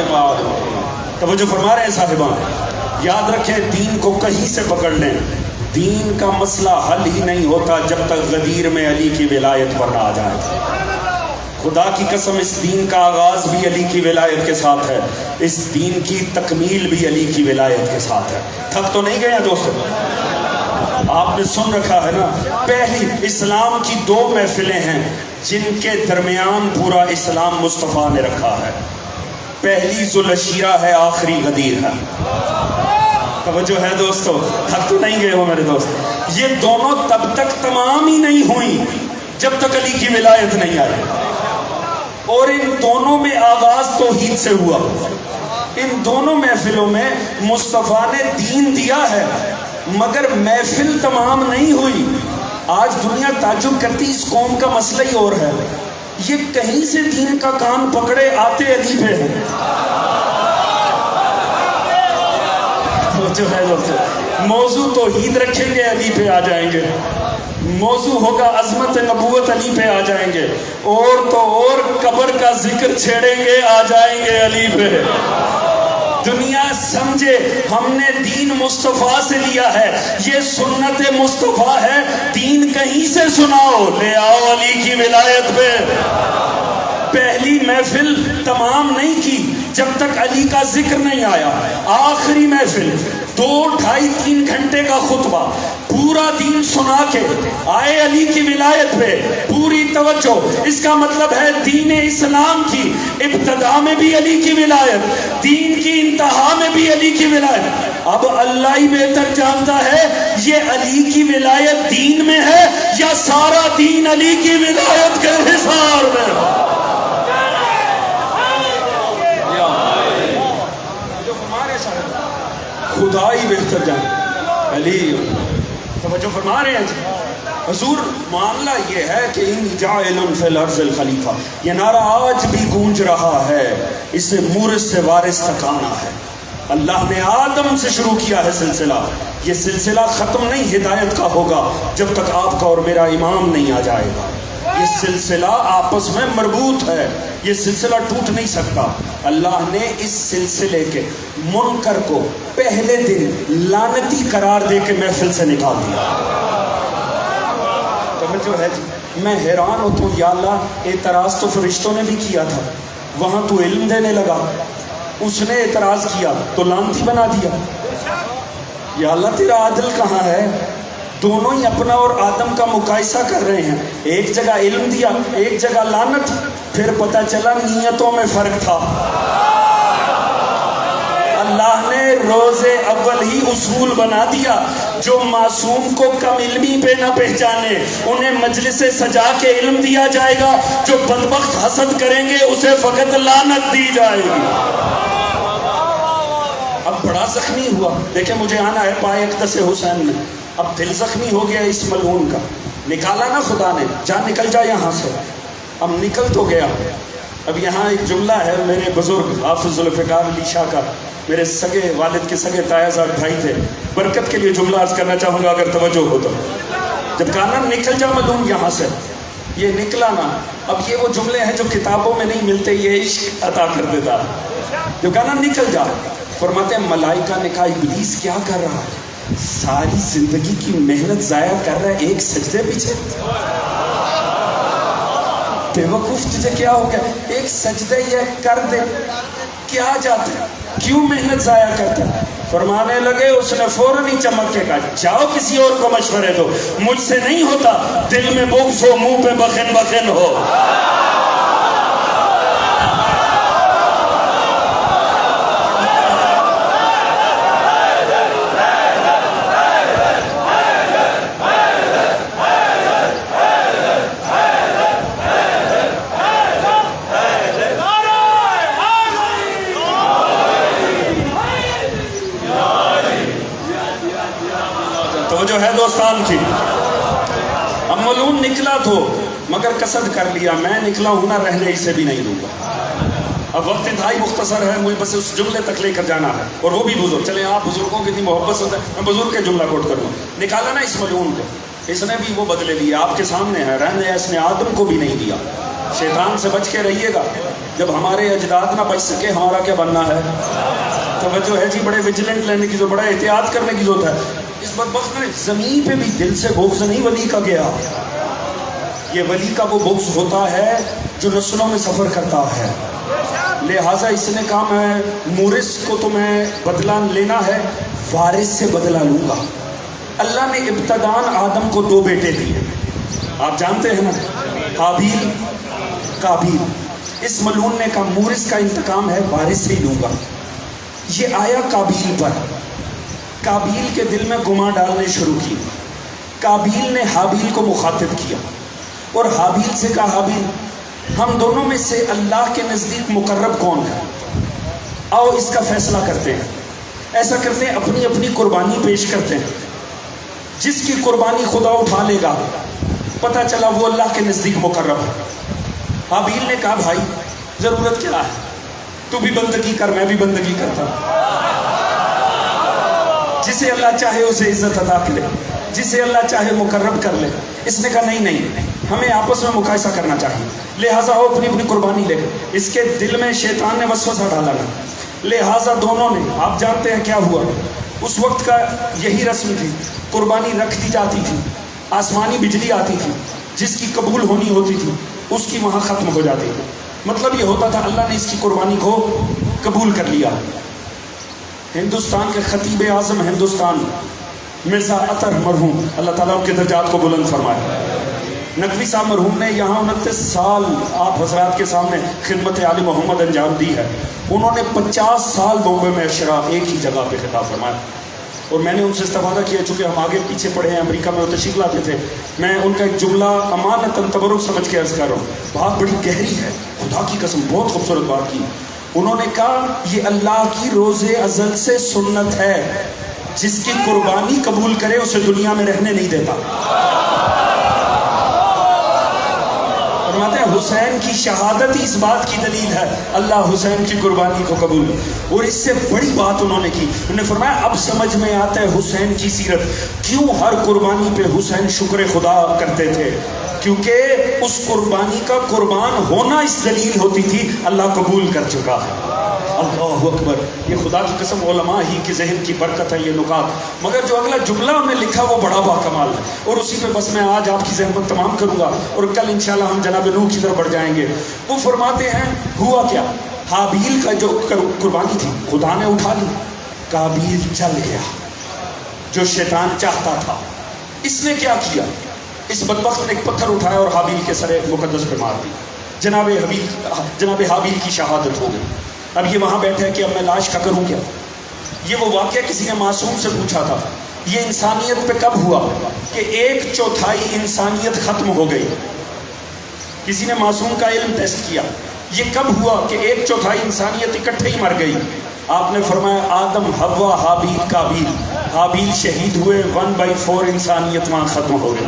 توجہ فرما رہے ہیں صاحبان، یاد رکھیں دین کو کہیں سے پکڑ لیں، دین کا مسئلہ حل ہی نہیں ہوتا جب تک غدیر میں علی کی ولایت پر نہ آ جائے۔ خدا کی قسم، اس دین کا آغاز بھی علی کی ولایت کے ساتھ ہے، اس دین کی تکمیل بھی علی کی ولایت کے ساتھ ہے۔ تھک تو نہیں گئے ہیں دوستو؟ آپ نے سن رکھا ہے نا، پہلی اسلام کی 2 محفلیں ہیں جن کے درمیان پورا اسلام مصطفیٰ نے رکھا ہے۔ پہلی ذوالعشیرہ ہے، آخری غدیر ہے۔ توجہ ہے دوستو، تھک تو نہیں گئے ہو میرے دوست؟ یہ دونوں تب تک تمام ہی نہیں ہوئی جب تک علی کی ولایت نہیں آئی، اور ان دونوں میں آغاز توحید سے ہوا۔ ان دونوں محفلوں میں مصطفیٰ نے دین دیا ہے مگر محفل تمام نہیں ہوئی۔ آج دنیا تعجب کرتی، اس قوم کا مسئلہ ہی اور ہے، یہ کہیں سے دین کا کان پکڑے آتے علی پہ ہے۔ جو ہے موضوع توحید رکھیں گے علی پہ آ جائیں گے، موضوع ہوگا عظمت نبوت علی پہ آ جائیں گے، اور تو اور قبر کا ذکر چھیڑیں گے آ جائیں گے علی پہ۔ دنیا سمجھے ہم نے دین مصطفیٰ سے لیا ہے، یہ سنت مصطفیٰ ہے، دین کہیں سے سناؤ، لے آؤ علی کی ولایت پہ۔ پہلی محفل تمام نہیں کی جب تک علی کا ذکر نہیں آیا۔ آخری محفل 2 ڈھائی 3 گھنٹے کا خطبہ پورا دین سنا کے آئے علی کی ولایت پہ، پوری توجہ۔ اس کا مطلب ہے دین اسلام کی ابتدا میں بھی علی کی ولایت، دین کی انتہا میں بھی علی کی ولایت۔ اب اللہ ہی بہتر جانتا ہے یہ علی کی ولایت دین میں ہے یا سارا دین علی کی ولایت کے حصار میں۔ خدا ہی بہتر جانتا، علی توجہ فرما رہے ہیں حضور۔ معاملہ یہ ہے کہ ان جاعل فی الارض الخلیفہ، یہ نعرہ آج بھی گونج رہا ہے، اسے مورث سے وارث تک آنا ہے۔ اللہ نے آدم سے شروع کیا ہے سلسلہ، یہ سلسلہ ختم نہیں ہدایت کا ہوگا جب تک آپ کا اور میرا امام نہیں آ جائے گا۔ یہ سلسلہ آپس میں مربوط ہے، یہ سلسلہ ٹوٹ نہیں سکتا۔ اللہ نے اس سلسلے کے منکر کو پہلے دن لعنتی قرار دے کے محفل سے نکال دیا۔ توجہ ہے جی؟ میں حیران ہوتا ہوں، یا اللہ اعتراض تو فرشتوں نے بھی کیا تھا، وہاں تو علم دینے لگا، اس نے اعتراض کیا تو لعنتی بنا دیا۔ یا اللہ تیرا عدل کہاں ہے؟ دونوں ہی اپنا اور آدم کا مقایسہ کر رہے ہیں، ایک جگہ علم دیا، ایک جگہ لعنت، پھر پتہ چلا نیتوں میں فرق تھا۔ اللہ نے روز اول ہی اصول بنا دیا، جو معصوم کو کم علمی پہ نہ پہچانے انہیں مجلس سجا کے علم دیا جائے گا، جو بدبخت حسد کریں گے اسے فقط لعنت دی جائے گی۔ اب بڑا زخمی ہوا، دیکھیں مجھے آنا ہے پائے اقدس حسین میں، اب دل زخمی ہو گیا اس ملعون کا، نکالا نا خدا نے، جا نکل جا یہاں سے، اب نکل تو گیا۔ اب یہاں ایک جملہ ہے میرے بزرگ حافظ ذوالفقار علی شاہ کا، میرے سگے والد کے سگے تایا زاد بھائی تھے، برکت کے لیے جملہ عرض کرنا چاہوں گا اگر توجہ ہو تو۔ جب کہا نا نکل جا ملعون یہاں سے، یہ نکلا نا، اب یہ وہ جملے ہیں جو کتابوں میں نہیں ملتے، یہ عشق عطا کر دیتا۔ جو کہا نا نکل جا، فرماتے ہیں ملائکہ نے کہا ابلیس کیا کر رہا ہے؟ ساری زندگی کی محنت ضائع کر رہا ہے ایک سجدے پیچھے؟ بے وقوف تجھے کیا ہو گیا؟ ایک سجدے یہ کر دے، کیا جاتا ہے؟ کیوں محنت ضائع کرتا ہے؟ فرمانے لگے، اس نے فوراً ہی چمک کے کہا جاؤ کسی اور کو مشورے دو، مجھ سے نہیں ہوتا، دل میں بغض ہو، منہ پہ بخن بخن ہو۔ جو ہے دوستان کی، اب ملعون نکلا تو مگر قصد کر لیا، میں نکلا ہوں نہ رہنے اسے بھی نہیں دوں گا۔ اب وقت انتہائی مختصر ہے، مجھے بس اس جملے تک لے کر جانا ہے، اور وہ بھی بزرگ، چلیں آپ بزرگوں کی اتنی محبت سے میں بزرگ کے جملہ کوٹ کروں۔ نکالا نا اس ملعون کو، اس نے بھی وہ بدلے لیے، آپ کے سامنے ہے، رہنے اس نے آدم کو بھی نہیں دیا۔ شیطان سے بچ کے رہیے گا، جب ہمارے اجداد نہ بچ سکے ہمارا کیا بننا ہے؟ توجہ ہے جی، بڑے ویجیلنٹ لینے کی ضرورت، بڑا احتیاط کرنے کی ضرورت ہے۔ اس بدبخت نے زمین پہ بھی دل سے بغض نہیں ولی کا گیا، یہ ولی کا وہ بغض ہوتا ہے جو نسلوں میں سفر کرتا ہے۔ لہٰذا اس نے کہا میں مورث کو تو میں بدلہ لینا ہے، وارث سے بدلہ لوں گا۔ اللہ نے ابتداً آدم کو 2 بیٹے دیے، آپ جانتے ہیں نا، حابیل قابیل۔ اس ملعون نے کہا مورث کا انتقام ہے، وارث سے ہی لوں گا۔ یہ آیا قابیل پر، قابیل کے دل میں گماں ڈالنے شروع کی۔ قابیل نے حابیل کو مخاطب کیا اور حابیل سے کہا حابیل ہم دونوں میں سے اللہ کے نزدیک مقرب کون ہے؟ آؤ اس کا فیصلہ کرتے ہیں، ایسا کرتے ہیں اپنی اپنی قربانی پیش کرتے ہیں، جس کی قربانی خدا اٹھا لے گا پتہ چلا وہ اللہ کے نزدیک مقرب ہے۔ حابیل نے کہا بھائی ضرورت کیا ہے، تو بھی بندگی کر میں بھی بندگی کرتا ہوں، جسے اللہ چاہے اسے عزت عطا کرے، جسے اللہ چاہے مقرب کر لے۔ اس نے کہا نہیں، ہمیں آپس میں مقایسہ کرنا چاہیے، لہٰذا وہ اپنی اپنی قربانی لے گئے۔ اس کے دل میں شیطان نے وسوسہ ڈالا نا، لہٰذا دونوں نے، آپ جانتے ہیں کیا ہوا، اس وقت کا یہی رسم تھی، قربانی رکھ دی جاتی تھی، آسمانی بجلی آتی تھی، جس کی قبول ہونی ہوتی تھی اس کی وہاں ختم ہو جاتی تھی۔ مطلب یہ ہوتا تھا اللہ نے اس کی قربانی کو قبول کر لیا۔ ہندوستان کے خطیب اعظم ہندوستان مرزا اطہر مرحوم، اللہ تعالیٰ ان کے درجات کو بلند فرمائے، نقوی صاحب مرحوم نے یہاں 29 سال آپ حضرات کے سامنے خدمت آل محمد انجام دی ہے۔ انہوں نے 50 سال بامبے میں اشرا ایک ہی جگہ پہ خطاب فرمایا، اور میں نے ان سے استفادہ کیا، چونکہ ہم آگے پیچھے پڑے ہیں، امریکہ میں وہ تشریف لاتے تھے، میں ان کا ایک جملہ امانتاً تبرک سمجھ کے عرض کر رہا ہوں، بات بڑی گہری ہے، خدا کی قسم بہت خوبصورت بات کی۔ انہوں نے کہا یہ اللہ کی روز ازل سے سنت ہے، جس کی قربانی قبول کرے اسے دنیا میں رہنے نہیں دیتا۔ فرماتے ہیں حسین کی شہادت ہی اس بات کی دلیل ہے، اللہ حسین کی قربانی کو قبول، اور اس سے بڑی بات انہوں نے کی، انہوں نے فرمایا اب سمجھ میں آتا ہے حسین کی سیرت، کیوں ہر قربانی پہ حسین شکر خدا کرتے تھے۔ کیونکہ اس قربانی کا قربان ہونا اس دلیل ہوتی تھی اللہ قبول کر چکا ہے۔ اللہ اکبر، یہ خدا کی قسم علماء ہی کے ذہن کی برکت ہے یہ نکات۔ مگر جو اگلا جملہ انہوں نے لکھا وہ بڑا باکمال ہے، اور اسی پہ بس میں آج آپ کی ذہن پر تمام کروں گا، اور کل انشاءاللہ ہم جناب نوح کی طرف بڑھ جائیں گے۔ وہ فرماتے ہیں ہوا کیا، حابیل کا جو قربانی تھی خدا نے اٹھا لی، قابیل چل گیا جو شیطان چاہتا تھا۔ اس نے کیا کیا، اس بدبخت نے ایک پتھر اٹھایا اور حابیل کے سر مقدس پہ مار دی، جناب حابیل کی شہادت ہو گئی۔ اب یہ وہاں بیٹھا ہے کہ اب میں لاش کا کروں کیا۔ یہ وہ واقعہ کسی نے معصوم سے پوچھا تھا، یہ انسانیت پہ کب ہوا کہ 1/4 انسانیت ختم ہو گئی۔ کسی نے معصوم کا علم ٹیسٹ کیا، یہ کب ہوا کہ 1/4 انسانیت اکٹھے ہی مر گئی۔ آپ نے فرمایا آدم، حوا، حابیل، قابیل۔ حابیل شہید ہوئے، 1/4 انسانیت وہاں ختم ہو گئی۔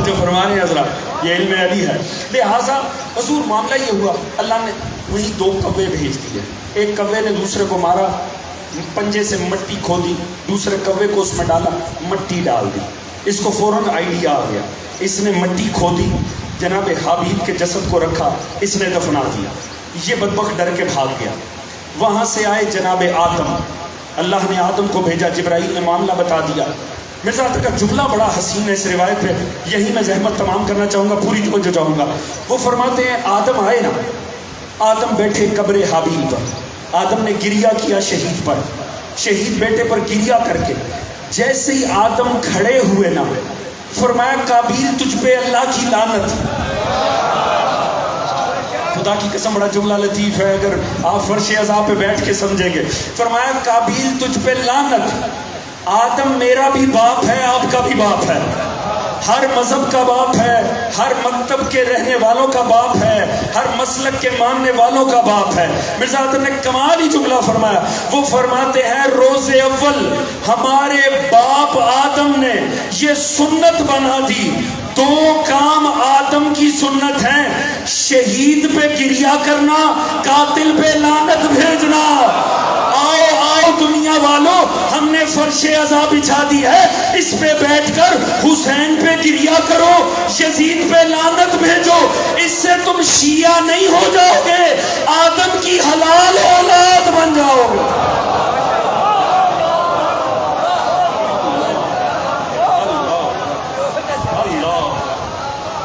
جو فرما رہے ہیں حضرات، یہ علم علی ہے۔ لہٰذا حضور معاملہ یہ ہوا، اللہ نے وہی 2 کوے بھیج دیے۔ ایک کوے نے دوسرے کو مارا، پنجے سے مٹی کھودی، دوسرے کوے کو اس میں ڈالا، مٹی ڈال دی۔ اس کو فوراً آئیڈیا آ گیا، اس نے مٹی کھودی، جناب حابیل کے جسد کو رکھا، اس نے دفنا دیا۔ یہ بدبخت ڈر کے بھاگ گیا۔ وہاں سے آئے جناب آدم، اللہ نے آدم کو بھیجا، جبرائیل نے معاملہ بتا دیا۔ مرزا عطا کا جملہ بڑا حسین ہے اس روایت پہ، یہی میں زحمت تمام کرنا چاہوں گا، پوری توجہ چاہوں گا۔ وہ فرماتے ہیں آدم آئے نا، آدم بیٹھے قبر حابیل پر، آدم نے گریہ کیا شہید پر، شہید بیٹے پر گریہ کر کے جیسے ہی آدم کھڑے ہوئے نا، فرمایا قابیل تجھ پہ اللہ کی لعنت۔ خدا کی قسم بڑا جملہ لطیف ہے، اگر آپ فرش عذاب پہ بیٹھ کے سمجھیں گے۔ فرمایا قابیل تجھ پہ لعنت، آدم میرا بھی باپ ہے، آپ کا بھی باپ ہے، ہر مذہب کا باپ ہے، ہر مکتب کے رہنے والوں کا باپ ہے، ہر مسلک کے ماننے والوں کا باپ ہے۔ مرزا آدم نے کمال ہی جملہ فرمایا، وہ فرماتے ہیں روز اول ہمارے باپ آدم نے یہ سنت بنا دی، 2 کام آدم کی سنت ہیں، شہید پہ گریہ کرنا، قاتل پہ لعنت بھیجنا۔ آؤ آؤ دنیا والوں، ہم نے فرش عزا بچھا دی ہے، اس پہ بیٹھ کر حسین پہ گریہ کرو، یزید پہ لعنت بھیجو، اس سے تم شیعہ نہیں ہو جاؤ گے، آدم کی حلال اولاد بن جاؤ گے۔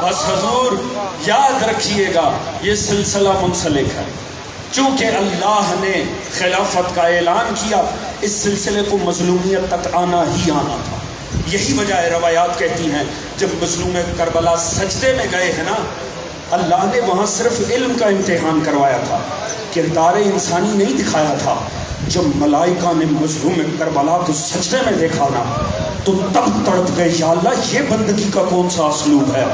بس حضور یاد رکھیے گا، یہ سلسلہ منسلک ہے، چونکہ اللہ نے خلافت کا اعلان کیا، اس سلسلے کو مظلومیت تک آنا ہی آنا تھا۔ یہی وجہ ہے، روایات کہتی ہیں جب مظلوم کربلا سجدے میں گئے ہیں نا، اللہ نے وہاں صرف علم کا امتحان کروایا تھا، کردار انسانی نہیں دکھایا تھا۔ جب ملائکہ نے مظلوم کربلا کو سجدے میں دیکھا نا، تو تب تڑپ گئے، یا اللہ یہ بندگی کا کون سا اسلوب ہے۔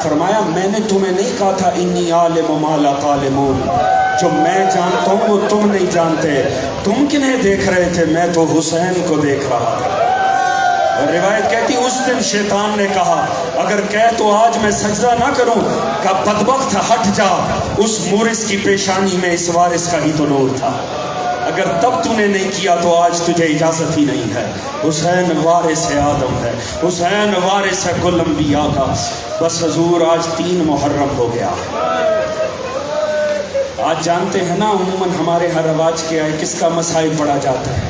فرمایا میں نے تمہیں نہیں کہا تھا انی عالم ما لا تعلمون، جو میں جانتا ہوں وہ تم نہیں جانتے، تم کنہیں دیکھ رہے تھے، میں تو حسین کو دیکھ رہا تھا۔ اور روایت کہتی اس دن شیطان نے کہا اگر کہہ تو آج میں سجدہ نہ کروں، کہ بدبخت ہٹ جا، اس مورث کی پیشانی میں اس وارث کا ہی تو نور تھا، اگر تب تو نے نہیں کیا تو آج تجھے اجازت ہی نہیں ہے۔ حسین وارث ہے آدم ہے، حسین وارث ہے کل انبیاء کا۔ بس حضور آج 3 محرم ہو گیا۔ آج جانتے ہیں نا عموماً ہمارے ہر رواج کے آئے کس کا مسائل پڑھا جاتا ہے۔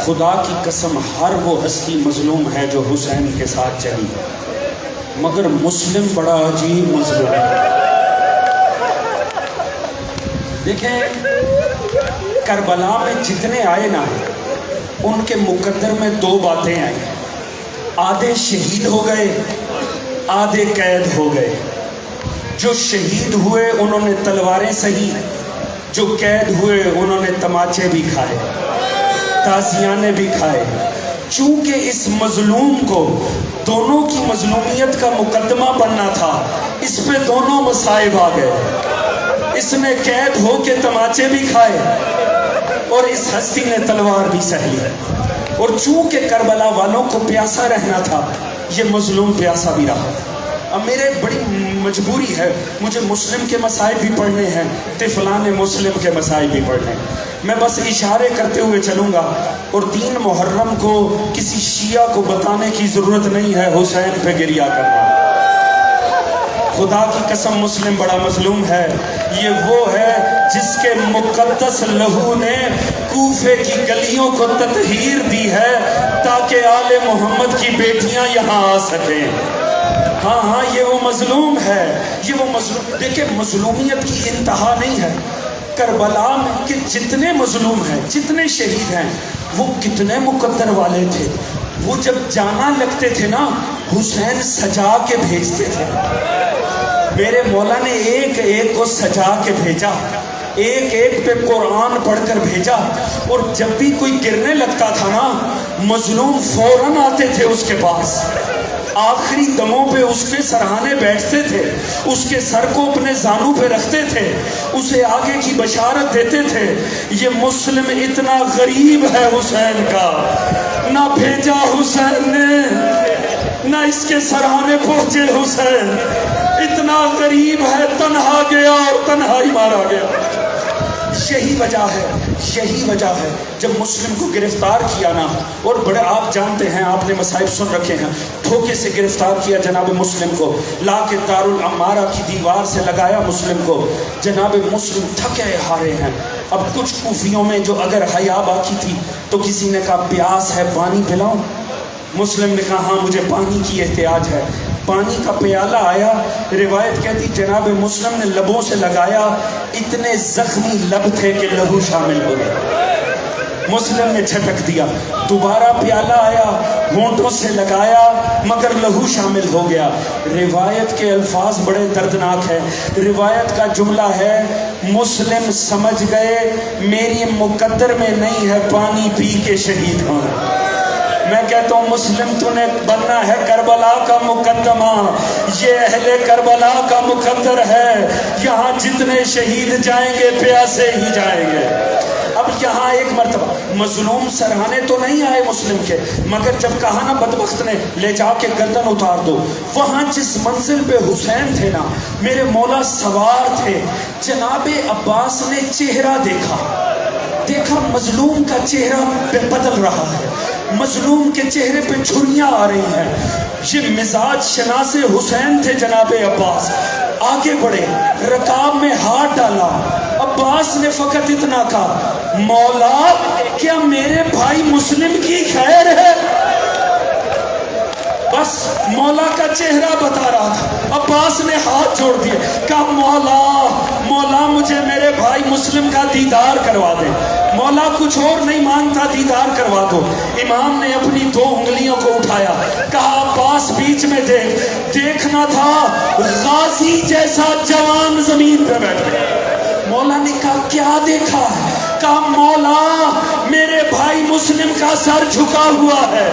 خدا کی قسم ہر وہ ہستی مظلوم ہے جو حسین کے ساتھ چلی، مگر مسلم بڑا عجیب مظلوم ہے۔ دیکھیں کربلا میں جتنے آئے نا، ان کے مقدر میں 2 باتیں آئیں، آدھے شہید ہو گئے، آدھے قید ہو گئے۔ جو شہید ہوئے انہوں نے تلواریں سہی، جو قید ہوئے انہوں نے تماچے بھی کھائے، تازیانے بھی کھائے۔ چونکہ اس مظلوم کو دونوں کی مظلومیت کا مقدمہ بننا تھا، اس پہ دونوں مصائب آ گئے۔ اس نے قید ہو کے تماچے بھی کھائے اور اس ہستی نے تلوار بھی سہ لی، اور چونکہ کربلا والوں کو پیاسا رہنا تھا، یہ مظلوم پیاسا بھی رہا۔ اب میرے بڑی مجبوری ہے، مجھے مسلم کے مسائل بھی پڑھنے ہیں، طفلان مسلم کے مسائل بھی پڑھنے ہیں۔ میں بس اشارے کرتے ہوئے چلوں گا، اور 3 محرم کو کسی شیعہ کو بتانے کی ضرورت نہیں ہے حسین پہ گریہ کرنا۔ خدا کی قسم مسلم بڑا مظلوم ہے، یہ وہ ہے جس کے مقدس لہو نے کوفے کی گلیوں کو تطہیر دی ہے تاکہ آل محمد کی بیٹیاں یہاں آ سکیں۔ ہاں یہ وہ مظلوم ہے، یہ وہ مظلوم۔ دیکھیں مظلومیت کی انتہا نہیں ہے۔ کربلا میں کہ جتنے مظلوم ہیں، جتنے شہید ہیں، وہ کتنے مقدر والے تھے۔ وہ جب جانا لگتے تھے نا، حسین سجا کے بھیجتے تھے۔ میرے مولا نے ایک ایک کو سجا کے بھیجا، ایک ایک پہ قرآن پڑھ کر بھیجا، اور جب بھی کوئی گرنے لگتا تھا نا، مظلوم فوراً آتے تھے اس کے پاس، آخری دموں پہ اس کے سرہانے بیٹھتے تھے، اس کے سر کو اپنے زانوں پہ رکھتے تھے، اسے آگے کی بشارت دیتے تھے۔ یہ مسلم اتنا غریب ہے حسین کا، نہ بھیجا حسین نے، نہ اس کے سرہانے پہنچے حسین، اتنا غریب ہے، تنہا گیا اور تنہا ہی مارا گیا۔ یہی وجہ ہے جب مسلم کو گرفتار کیا نا، اور بڑے آپ جانتے ہیں، آپ نے مصائب سن رکھے ہیں، دھوکے سے گرفتار کیا جناب مسلم کو، لا کے دارالعمارہ کی دیوار سے لگایا مسلم کو۔ جناب مسلم تھکے ہارے ہیں۔ اب کچھ کوفیوں میں جو اگر حیا باقی تھی تو کسی نے کہا پیاس ہے، پانی پلاؤں؟ مسلم نے کہا ہاں مجھے پانی کی احتیاج ہے۔ پانی کا پیالہ آیا، روایت کہتی جناب مسلم نے لبوں سے لگایا، اتنے زخمی لب تھے کہ لہو شامل ہو گیا۔ مسلم نے جھٹک دیا، دوبارہ پیالہ آیا، ہونٹوں سے لگایا مگر لہو شامل ہو گیا۔ روایت کے الفاظ بڑے دردناک ہیں۔ روایت کا جملہ ہے مسلم سمجھ گئے میری مقدر میں نہیں ہے پانی پی کے شہید ہونا۔ میں کہتا ہوں مسلم تو نے بننا ہے کربلا کا مقدمہ، یہ اہل کربلا کا مقدر ہے۔ یہاں جتنے شہید جائیں گے پیاسے ہی جائیں گے۔ اب یہاں ایک مرتبہ مظلوم سرہانے تو نہیں آئے مسلم کے، مگر جب کہا نا بدبخت نے لے جا کے گردن اتار دو، وہاں جس منزل پہ حسین تھے نا، میرے مولا سوار تھے، جناب عباس نے چہرہ دیکھا مظلوم کا چہرہ بدل رہا ہے، مظلوم کے چہرے پہ چھریاں آ رہی ہیں۔ یہ مزاج شناس حسین تھے جناب عباس، آگے بڑھے، رکاب میں ہاتھ ڈالا۔ عباس نے فقط اتنا کہا مولا کیا میرے بھائی مسلم کی خیر ہے؟ بس مولا کا چہرہ بتا رہا تھا۔ عباس نے ہاتھ جوڑ دیے، کہا مولا مجھے میرے بھائی مسلم کا دیدار کروا دے۔ مولا کچھ اور نہیں مانگتا، دیدار کروا دو۔ امام نے اپنی 2 انگلیوں کو اٹھایا، کہا عباس بیچ میں دیکھنا تھا غازی جیسا جوان زمین پہ بیٹھے۔ مولا نے کہا کیا دیکھا ہے؟ کہا مولا میرے بھائی مسلم کا سر جھکا ہوا ہے،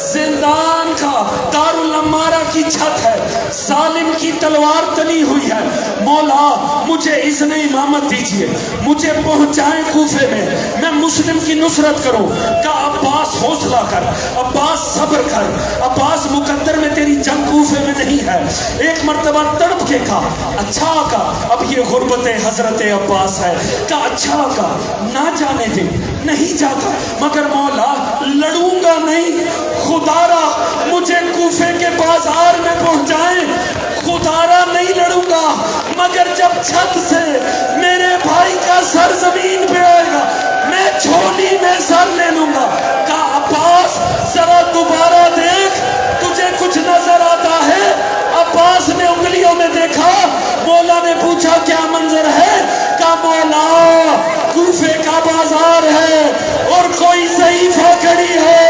زندان کا دارالعمارہ کی چھت ہے، ظالم کی تلوار تنی ہوئی ہے۔ مولا مجھے اذن امامت دیجئے، مجھے پہنچائیں کوفے میں مسلم کی نصرت کروں۔ کہا عباس حوصلہ کر، عباس صبر کر، عباس مقدر میں تیری جنگ کوفے میں نہیں ہے۔ ایک مرتبہ تڑپ کے کہا اچھا آقا اب یہ غربت حضرت عباس ہے۔ کہا اچھا آقا نہ جانے دے، نہیں جاتا، مگر مولا لڑوں گا نہیں، خدا را مجھے کوفے کے بازار میں پہنچائیں، خدا را نہیں لڑوں گا، مگر جب چھت سے میرے بھائی کا سر زمین پہ آئے گا میں جھولی میں سر لے لوں گا۔ کہا عباس ذرا دوبارہ دیکھ، تجھے کچھ نظر آتا ہے؟ عباس نے انگلیوں میں دیکھا، مولا نے پوچھا کیا منظر ہے؟ کہا مولا کوفے کا بازار ہے اور کوئی ضعیفہ کھڑی ہے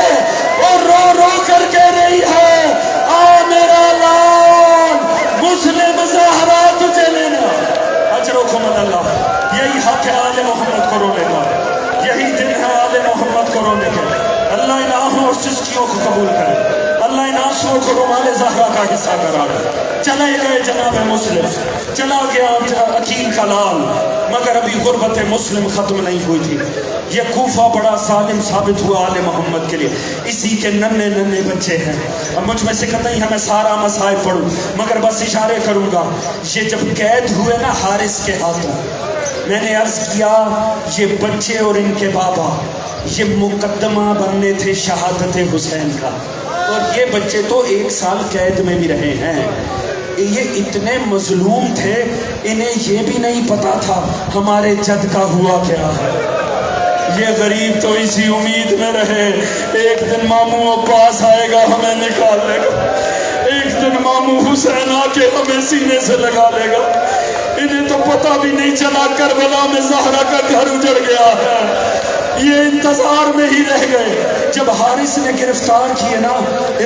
اور رو رو کر کہہ رہی ہے آ میرا لال مسلم زہرا تجھے لینا۔ اجرکم اللہ، یہی حق ہے آل محمد کو رونے کا، یہی دن ہے آل محمد کو رونے کے۔ اللہ ان آہوں اور سسکیوں کو قبول کرے، اللہ ان آنسوؤں کو رومال زہرا کا حصہ کرا دے۔ چلے گئے جناب مسلم، چلا گیا عقیل کا لال، مگر ابھی غربت مسلم ختم نہیں ہوئی تھی۔ یہ کوفہ بڑا ظالم ثابت ہوا آل محمد کے لیے، اسی کے ننے بچے ہیں۔ اب مجھ میں سکت نہیں ہے میں سارا مسائل پڑھوں، مگر بس اشارے کروں گا۔ یہ جب قید ہوئے نا حارث کے ہاتھوں، میں نے عرض کیا یہ بچے اور ان کے بابا یہ مقدمہ بننے تھے شہادت حسین کا، اور یہ بچے تو 1 سال قید میں بھی رہے ہیں. یہ اتنے مظلوم تھے، انہیں یہ بھی نہیں پتا تھا ہمارے جد کا ہوا کیا ہے. یہ غریب تو اسی امید میں رہے ایک دن ماموں عباس آئے گا ہمیں نکال لے گا، ایک دن ماموں حسین آ کے ہمیں سینے سے لگا لے گا. انہیں تو پتہ بھی نہیں چلا کربلا میں زہرا کا گھر اجڑ گیا ہے. یہ انتظار میں ہی رہ گئے. جب حارث نے گرفتار کیے نا،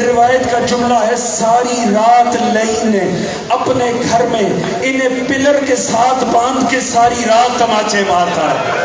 روایت کا جملہ ہے ساری رات لئی نے اپنے گھر میں انہیں پلر کے ساتھ باندھ کے ساری رات تماچے مارتا ہے،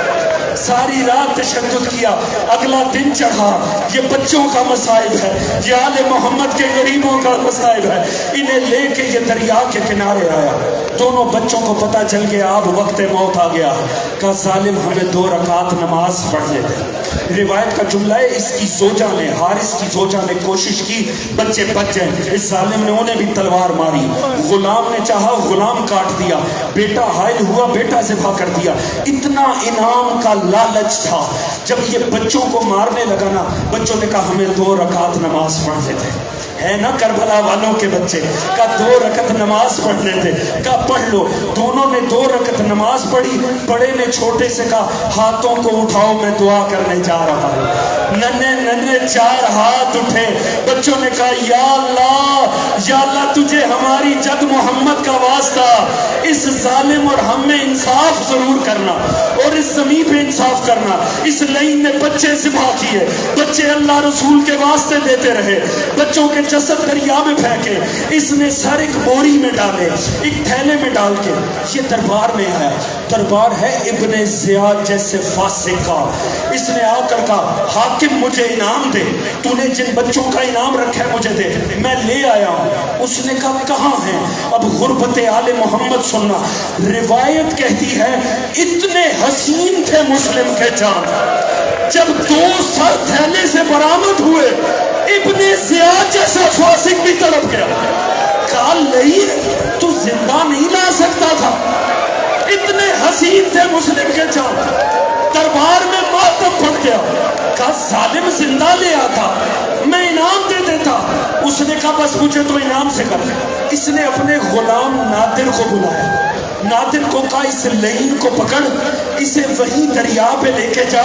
ساری رات تشدد کیا. اگلا دن چڑھا، یہ بچوں کا مصائب ہے، یہ آل محمد کے غریبوں کا مصائب ہے. انہیں لے کے یہ دریا کے کنارے آیا. دونوں بچوں کو پتہ چل گیا اب وقت موت آ گیا. کہا ظالم ہمیں 2 رکعت نماز پڑھنے دے. روایت کا جملہ ہے اس کی زوجہ نے، حارث کی زوجہ نے کوشش کی بچے بچ جائیں. اس ظالم نے انہیں بھی تلوار ماری. غلام نے چاہا غلام کاٹ دیا، بیٹا حائل ہوا بیٹا ذبح کر دیا. اتنا انعام کا لالچ تھا. جب یہ بچوں کو مارنے لگا نا، بچوں نے کہا ہمیں 2 رکعت نماز پڑھنے دے. ہے نا کربلا والوں کے بچے. کہا 2 رکعت نماز پڑھنے دے. کہا پڑھ لو. دونوں نے 2 رکعت نماز پڑھی. بڑے نے چھوٹے سے کہا ہاتھوں کو اٹھاؤ میں دعا کرنے جا رہا ہوں. ننھے 4 ہاتھ اٹھے. بچوں نے کہا یا اللہ تجھے ہماری جد محمد کا واسطہ اس ظالم اور ہم میں انصاف ضرور کرنا، اور اس زمین پہ انصاف کرنا. اس لائن نے بچے ذبح کیے، بچے اللہ رسول کے واسطے دیتے رہے. بچوں کے جسد دریا میں پھینکے. اس نے سر ایک بوری میں ڈالے، ایک تھیلے میں ڈال کے یہ دربار میں آیا. دربار ہے ابن زیاد جیسے فاسق کا. اس نے آ کر کہا حاکم مجھے انعام دے، تو نے جن بچوں کا انعام رکھا ہے مجھے دے، میں لے آیا ہوں. اس نے کہا کہاں ہیں؟ اب غربت آل محمد سننا. روایت کہتی ہے اتنے حسین تھے مسلم کے جان، جب 2 سر تھیلے سے برآمد ہوئے ابن زیاد جیسا فاسق بھی تڑپ گیا. کہا لئی تو زندہ نہیں لا سکتا تھا. اتنے حسین تھے مسلم کے جان. دربار میں ماتم پڑ گیا. کہا ظالم زندہ لے آتا میں انعام دے دیتا. اس نے کہا بس مجھے تو انعام سے کر. اس نے اپنے غلام نادر کو بلایا. نادر کو کہا اس لعین کو پکڑ، اسے وہیں دریا پہ لے کے جا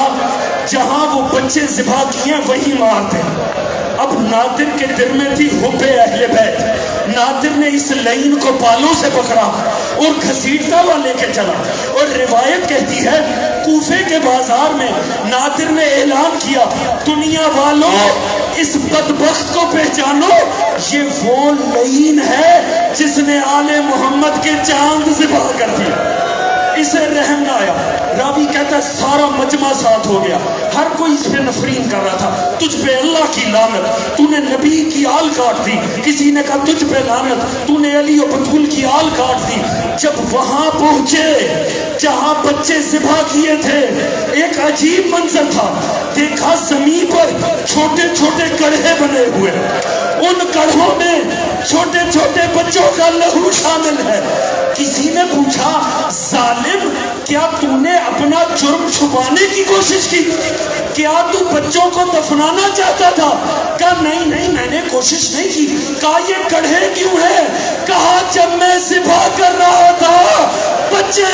جہاں وہ بچے ذبح کیے وہیں مار دے. اب نادر کے دل میں تھی حب اہل بیت. نادر نے اس لعین کو بالوں سے پکڑا اور گھسیٹتا ہوا لے کے چلا. اور روایت کہتی ہے کوفے کے بازار میں نادر نے اعلان کیا دنیا والوں اس بدبخت کو پہچانو، یہ وہ لعین ہے جس نے آل محمد کے چاند ذبح کر دیا. اسے رحم نہ آیا. راوی کہتا ہے سارا مجمع ساتھ ہو گیا، ہر کوئی اس پہ نفرین کر رہا تھا. تجھ پہ اللہ کی لعنت، تو نے نبی کی آل کاٹ دی. کسی نے کہا تجھ پہ لعنت، تو نے علی و بطول کی آل کاٹ دی. جب وہاں پہنچے جہاں بچے ذبح کیے تھے ایک عجیب منظر تھا. دیکھا زمین پر چھوٹے چھوٹے گڑھے بنے ہوئے، ان گڑھوں میں چھوٹے چھوٹے بچوں کا لہو شامل ہے. کسی نے پوچھا ظالم کیا تو نے اپنا جرم چھپانے کی کوشش کی؟ کیا تو بچوں کو دفنانا چاہتا تھا؟ کہا نہیں میں نے کوشش نہیں کی. کہا یہ گڑھے کیوں ہے؟ کہا جب میں ذبح کر رہا تھا بچے